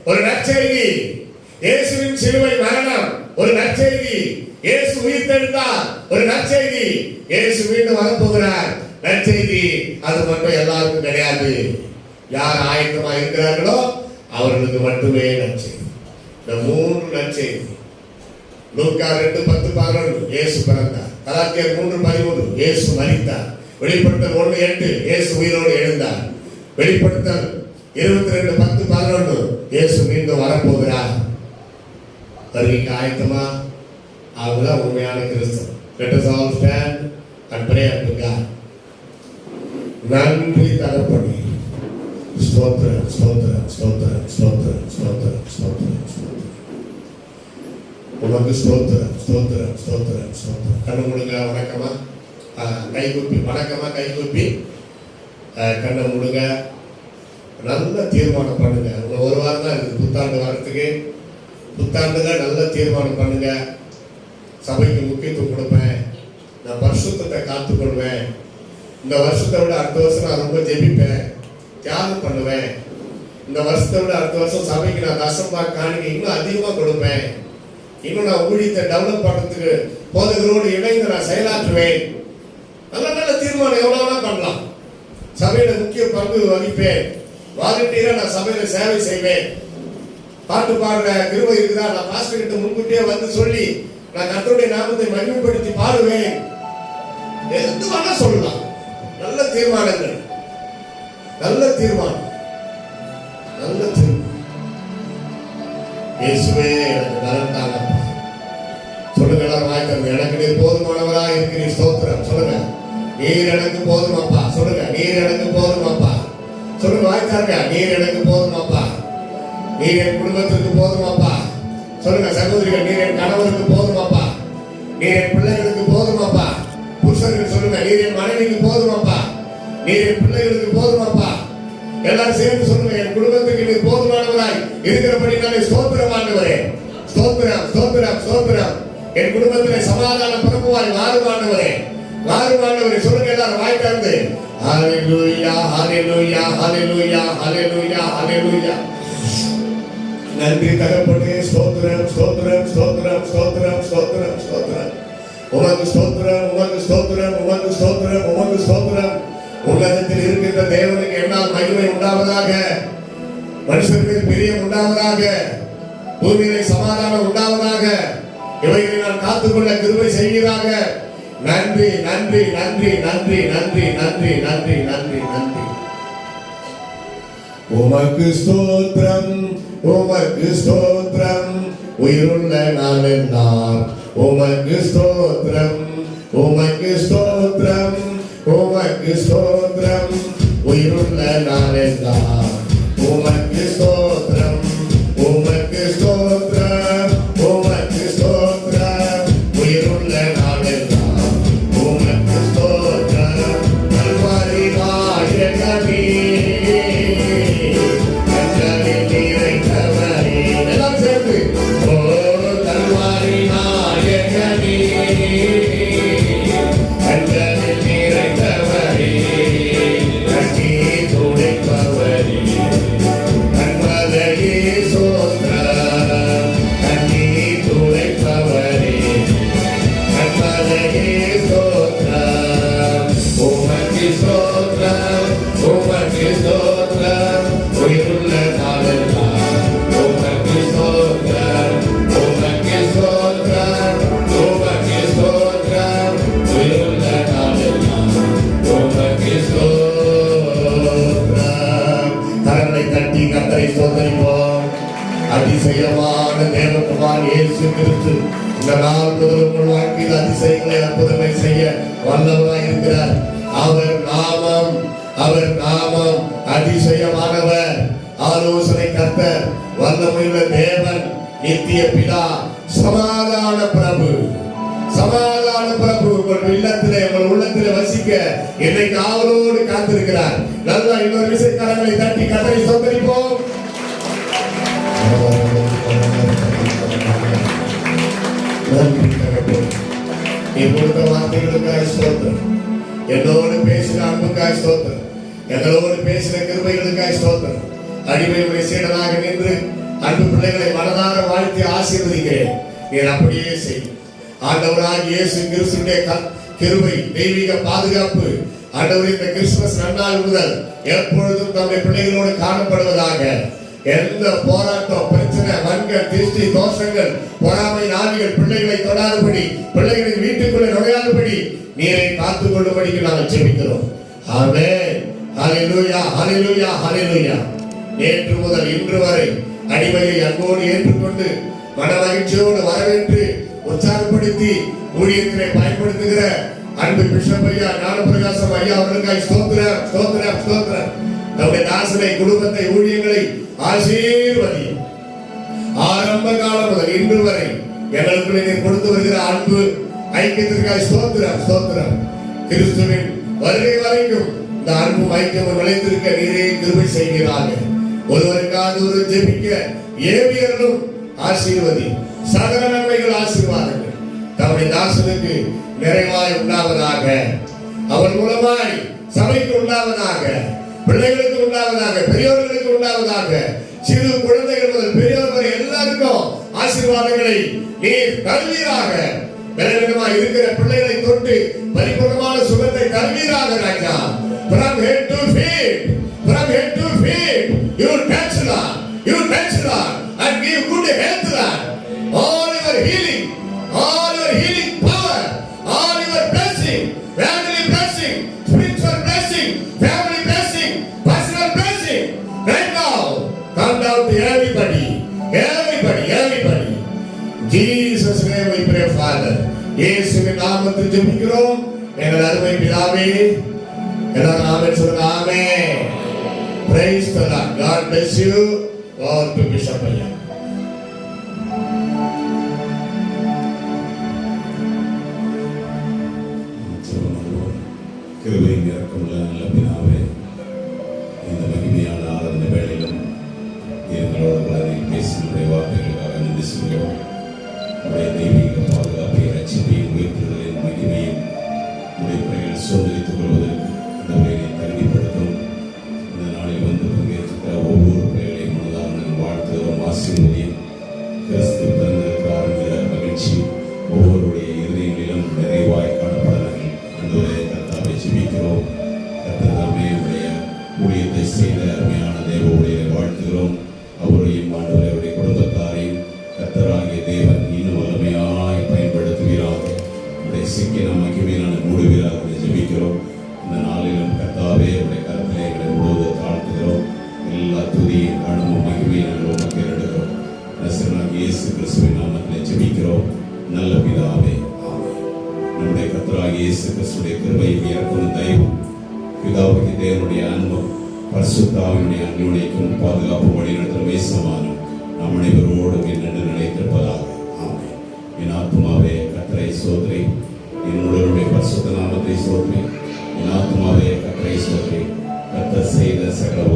Speaker 1: ஒரு நற்செய்தி, இயேசுவின் சிலுவை மரணம் ஒரு நற்செய்தி, இயேசு உயிர் தெழுந்தார் ஒரு நற்செய்தி, இயேசு மீண்டும் வரப்போகிறார் நற்செய்தி. அது மட்டும் எல்லாருக்கும் கிடையாது. யார் ஆயத்தமா இருக்கிறார்களோ அவர்களுக்கு மட்டுமே நற்செய்தி. இந்த 3 நற்செய்தி. லூக்கா 2:10-11 இயேசு பிறந்தார். கலாத்தியர் 3:13 இயேசு மரித்தார். வெளிப்படுத்தல் 1:8 இயேசு உயிரோடு எழுந்தார். வெளிப்படுத்தல் 22:10-11 இயேசு மீண்டும் வரப்போகிறார். வருகைக்கு ஆயத்தமா? அவங்கதான் உண்மையான கிறிஸ்தவம். Let us all stand and pray unto God. நன்றி தகப்பனே, ஸ்தோத்திரம் ஸ்தோத்திரம் ஸ்தோத்திரம் ஸ்தோத்திரம் ஸ்தோத்திரம் ஸ்தோத்திரம் ஸ்தோத்திரம். உனக்கு ஸ்தோத்திரம் ஸ்தோத்திரம் ஸ்தோத்திரம் ஸ்தோத்திரம். கண்ணு முடுங்க. வணக்கமா கைகூப்பி, வணக்கமா கைகூப்பி கண்ணை முடுங்க. நல்ல தீர்மானம் பண்ணுங்க. உங்க ஒரு வாரம் தான் இருக்குது புத்தாண்டு வரத்துக்கு. புத்தாண்டுல நல்ல தீர்மானம் பண்ணுங்க. சபைக்கு முக்கியத்துவம் கொடுப்பேன், நான் பரிசுத்தத்தை காத்துக்கொள்வேன். இந்த வருஷத்தை விட அடுத்த வருஷம் நான் ரொம்ப ஜெபிப்பேன், தியாகம் பண்ணுவேன். இந்த வருஷத்தை விட அடுத்த வருஷம் சபைக்கு நான் தசம்பா காணிக்கை இன்னும் அதிகமாக கொடுப்பேன். இன்னும் நான் ஊழியத்தை டெவலப் பண்ணுறதுக்கு போதகரோடு இணைந்து நான் செயலாற்றுவேன். நல்ல நல்ல தீர்மானம் எவ்வளோனா பண்ணலாம். சபையில முக்கிய பங்கு வகிப்பேன். வாலண்டியரா நான் சபையில சேவை செய்வேன். பாட்டு பாடுற கிருபை இருக்குதா, நான் பாஸ்டர் கிட்ட முன்கூட்டியே வந்து சொல்லி நான் கர்த்தருடைய நாமத்தை மகிமைப்படுத்தி பாடுவேன். எது வேணா சொல்லலாம். நல்ல தீர்மானங்கள், நல்ல தீர்மானம், நல்ல தீர்மானம். இயேசுவே எனக்கு பலன் தாங்க சொல்லுங்க. எல்லாரும் வாய்க்க வாய்த்தாங்க. எனக்கு நீர் போதுமானவரா இருக்கிறீர், ஸ்தோத்திரம். சொல்லுங்க, நீர் எனக்கு போதுமாப்பா. சொல்லுங்க, நீர் எனக்கு போதுமாப்பா. சொல்லுங்க, வாய்த்தாங்க, நீர் எனக்கு போதுமாப்பா. நீர் என் குடும்பத்திற்கு போதுமாப்பா. சொல்லுங்க சகோதரிகள், நீர் என் கணவருக்கு போதுமாப்பா. நீர் என் பிள்ளைகளுக்கு போதுமாப்பா. புருஷர்கள் சொல்லுங்க, நீர் என் மனைவிக்கு போதுமாப்பா. நீர் என் பிள்ளைகளுக்கு போதுமாப்பா. எல்லாரும் சேர்ந்து சொல்லுங்க, என் குடும்பத்துக்கு நீர் போதுமானவராய் இருக்கிறபடி நானே ஸ்தோத்திரம் ஆண்டவரே. ஸ்தோத்திரம், ஸ்தோத்திரம், ஸ்தோத்திரம். என் குடும்பத்திலே சமாதான பிரபுவாய் வாருமானவரே, வாருமானவரே. சொல்லுங்க எல்லாரும் வாய் திறந்து. ஹல்லேலூயா, ஹல்லேலூயா, ஹல்லேலூயா, ஹல்லேலூயா, ஹல்லேலூயா. நன்றி தகப்பனே. ஸ்தோத்திரம், ஸ்தோத்திரம், ஸ்தோத்திரம், ஸ்தோத்திரம், ஸ்தோத்திரம், ஸ்தோத்திரம். உமக்கு ஸ்தோத்திரம், உமக்கு ஸ்தோத்திரம், உமக்கு ஸ்தோத்திரம், உமக்கு ஸ்தோத்திரம். உலகத்தில் இருக்கின்ற தேவனுக்கு என்னால் மகிமை உண்டாவதாக, மனுஷருக்கு பிரியம் உண்டாவதாக, பூமியிலே சமாதானம் உண்டாவதாக. இவைகளை நான் காத்துக்கொள்ள கிருபை செய்வீராக. நன்றி, நன்றி, நன்றி, நன்றி, நன்றி, நன்றி, நன்றி, நன்றி, நன்றி. உமக்கு ஸ்தோத்திரம், உமக்கு ஸ்தோத்திரம், உயிருள்ள நாளெல்லாம் உமக்கு ஸ்தோத்திரம், உமக்கு ஸ்தோத்திரம், உமக்கு ஸ்தோத்திரம், உயிருள்ள நாளெல்லாம் உமக்கு ஸ்தோத்திரம், உமக்கு ஸ்தோத்திரம், உமக்கு ஸ்தோத்திரம், உயிருள்ள நாளெல்லாம் உமக்கு ஸ்தோத்திரம். கல்வாரி நாயகமே, கண்களில் நிறைந்தவரே. எல்லாம் சேர்ந்து, ஓ கல்வாரி நாயகமே, கண்களில் நிறைந்தவரே, கண்ணீர் துடைப்பவரே, கண்மலையே ஸ்தோத்திரம், கண்ணீர் துடைப்பவரே, கண்மலையே ஸ்தோத்திரம். உமக்கு ஸ்தோத்திரம், உமக்கு ஸ்தோத்திரம், உயிருள்ள நாளெல்லாம் உமக்கு ஸ்தோத்திரம், உமக்கு ஸ்தோத்திரம், உமக்கு ஸ்தோத்திரம், உயிருள்ள நாளெல்லாம் உமக்கு ஸ்தோத்திரம். கரங்களை தட்டி கர்த்தரை ஸ்தோத்திரிப்போம். அதிசயமான தேவகுமார் இயேசு கிறிஸ்து இந்த நாள் முதல் உங்கள் வாழ்க்கையில் அதிசயங்களை அற்புதங்களை செய்ய வல்லவராய் இருக்கிறார். அவர் நாமம், அவர் நாமம் அதிசயமானவர், ஆலோசனை கர்த்தர், வல்லமையுள்ள தேவன், நித்திய பிதா, சமாதான பிரபு. சமாதான பிரபு உங்கள் இல்லத்திலே, உங்கள் உள்ளத்திலே வசிக்க இன்னைக்கு ஆவலோடு காத்திருக்கிறார். நல்லா இன்னொரு விசைக்காரங்களை தட்டி கர்த்தரை ஸ்தோத்திரிப்போம். நீ கொடுத்த வார்த்தைகளுக்காய் ஸ்தோத்திரம். என்னோடு பேசின அன்புக்காய் ஸ்தோத்திரம். எங்களோடு பேசின கிருபைகளுக்காய் ஸ்தோத்திரம். அடிமையுடைய சீடனாக நின்று அன்பு பிள்ளைகளை மனதார வாழ்த்தி ஆசீர்வதிக்கிறேன். நீர் அப்படியே செய். ஆண்டவராகிய இயேசு கிறிஸ்துவினுடைய கிருபை, தெய்வீக பாதுகாப்பு ஆண்டவர் இந்த கிறிஸ்துமஸ் நன்னாள் முதல் எப்பொழுதும் நம்முடைய பிள்ளைகளோடு காணப்படுவதாக. எந்த போராட்டம், பிரச்சனை, வன்கள், திருஷ்டி, தோஷங்கள், பொறாமை ஆவிகள் பிள்ளைகளை தொடாதபடி, பிள்ளைகளின் வீட்டுக்குள்ளே நுழையாதபடி நீரை காத்துக் கொள்ளும்படிக்கு நாங்கள் ஜெபிக்கிறோம். ஆமென். ஹல்லேலூயா, ஹல்லேலூயா, ஹல்லேலூயா. நேற்று முதல் இன்று வரை அடிமையை அன்போடு ஏற்றுக்கொண்டு மன மகிழ்ச்சியோடு வரவேற்று உற்சாகப்படுத்தி ஊழியத்திலே பயன்படுத்துகிற அன்பு பிஷப் ஐயா ஞானப்பிரகாசம் ஐயா அவர்களுக்காய் ஸ்தோத்திரம், ஸ்தோத்திரம், ஸ்தோத்திரம். நம்முடைய தாசனை, குடும்பத்தை, ஊழியங்களை ஆசீர்வதியும். ஆரம்ப காலம் முதல் இன்று வரை எங்களுக்குள்ளே நீர் கொடுத்து வருகிற அன்பு ஐக்கியத்திற்காய் ஸ்தோத்திரம், ஸ்தோத்திரம். கிறிஸ்துவின் வருகை வரைக்கும் இந்த அன்பு ஐக்கியம் நிலைத்திருக்க நீரே கிருபை செய்கிறாங்க. ஒருவருக்காக ஒரு ஜெபிக்க ஏவியர்களும் ஆசீர்வதி. சகல நன்மைகள் ஆசீர்வாதங்கள் தம்முடைய தாசனுக்கு நிறைவாய் உண்டாவதாக. அவர் மூலமாய் சபைக்கு உண்டாவதாக, பிள்ளைகளுக்கு உண்டாவதாக, பெரியோர்களுக்கு உண்டாவதாக. சிறு குழந்தைகள் முதல் பெரியோர் வரை எல்லாருக்கும் ஆசீர்வாதங்களை நீர் தருவீராக. பலவீனமாய் இருக்கிற பிள்ளைகளை தொட்டு பரிபூர்ணமான சுகத்தை தருவீராக ராஜா. From head to feet, from head to feet, you touch Lord, you touch Lord, and give good health Lord. All your healing, all your healing power, all your blessing, family blessing, spiritual blessing, family blessing, personal blessing, right now, come down to everybody, everybody, everybody. Jesus' name we pray, Father. இயேசுவின் நாமத்தில் ஜெபிக்கிறோம் எங்கள் அருமை பிதாவே. எல்லாரும் ஆமென் சொல்லுங்க. ஆமென். Praise the Lord. God bless you. Over to Bishop ஐயா.
Speaker 2: கிருபையும் இரக்கமுள்ள நல்ல பிதாவே, இந்த மகிமையான ஆராதனை வேளையிலும் எங்களோட குழந்தை பேசினுடைய வார்த்தைகளுக்காக நன்றி சொல்கிறோம். உடைய தெய்வீக பாதுகாப்பை, ரட்சிப்பையும், உயிர்த்தெழுதலின் மகிமையும் உடைய பிள்ளைகள் சுதந்திரித்துக் கொள்வதற்கு இந்த உரையை தகுதிப்படுத்தும். இந்த நாளில் வந்து பங்கேற்கிற ஒவ்வொரு பிள்ளைகளையும் முன்னதாக வாழ்த்துகிறோம். ஆசீர்வதியும். கிறிஸ்து பிறந்திருக்கிறார் என்கிற மகிழ்ச்சி ஒவ்வொருடைய இருதயங்களிலும் நிறைவாய் காணப்படுகிறார்கள். அன்றுவரை கர்த்தாவை ஜெபிக்கிறோம். கர்த்தர்தாமே உடைய ஊழியத்தை செய்த அருமையான தேவ ஊழியரை வாழ்த்துகிறோம். அவரையும் ஆண்டவருடைய குடும்பத்தாரையும் கர்த்தராகிய தேவன் இன்னும் வல்லமையாய் பயன்படுத்துவீராக. உடைய சிக்கின மகிமையிலான மூடுவீராக ஜெபிக்கிறோம். இந்த நாளிலும் கர்த்தாவே உடைய கருத்திலே எங்களை முழுவதும் தாழ்த்துகிறோம். எல்லா துதியும் கனமும் மகிமையும் உமக்கு எடுக்கிறோம். நசரேயனாகிய இயேசு கிறிஸ்துவின் நாமத்திலே ஜெபிக்கிறோம் நல்ல பிதாவே. நம்முடைய கர்த்தராகிய இயேசு கிறிஸ்துவின் கிருபையும் இரக்கமும் தயவும் பிதாவாகிய தேவனுடைய அன்பும் பரிசுத்த ஆவியுடைய அன்யோன்யமும் பாதுகாப்பு வழிநடத்தலுமே சமானம் நம் அனைவரோடும் என்னென்று நிலைத்திருப்பதாக. ஆமென். என் ஆத்துமாவே கர்த்தரை ஸ்தோத்திரி, என் உடலுடைய பரிசுத்த நாமத்தை ஸ்தோத்திரி. என் ஆத்துமாவே கர்த்தரை ஸ்தோத்திரி. கர்த்தர் செய்த சகல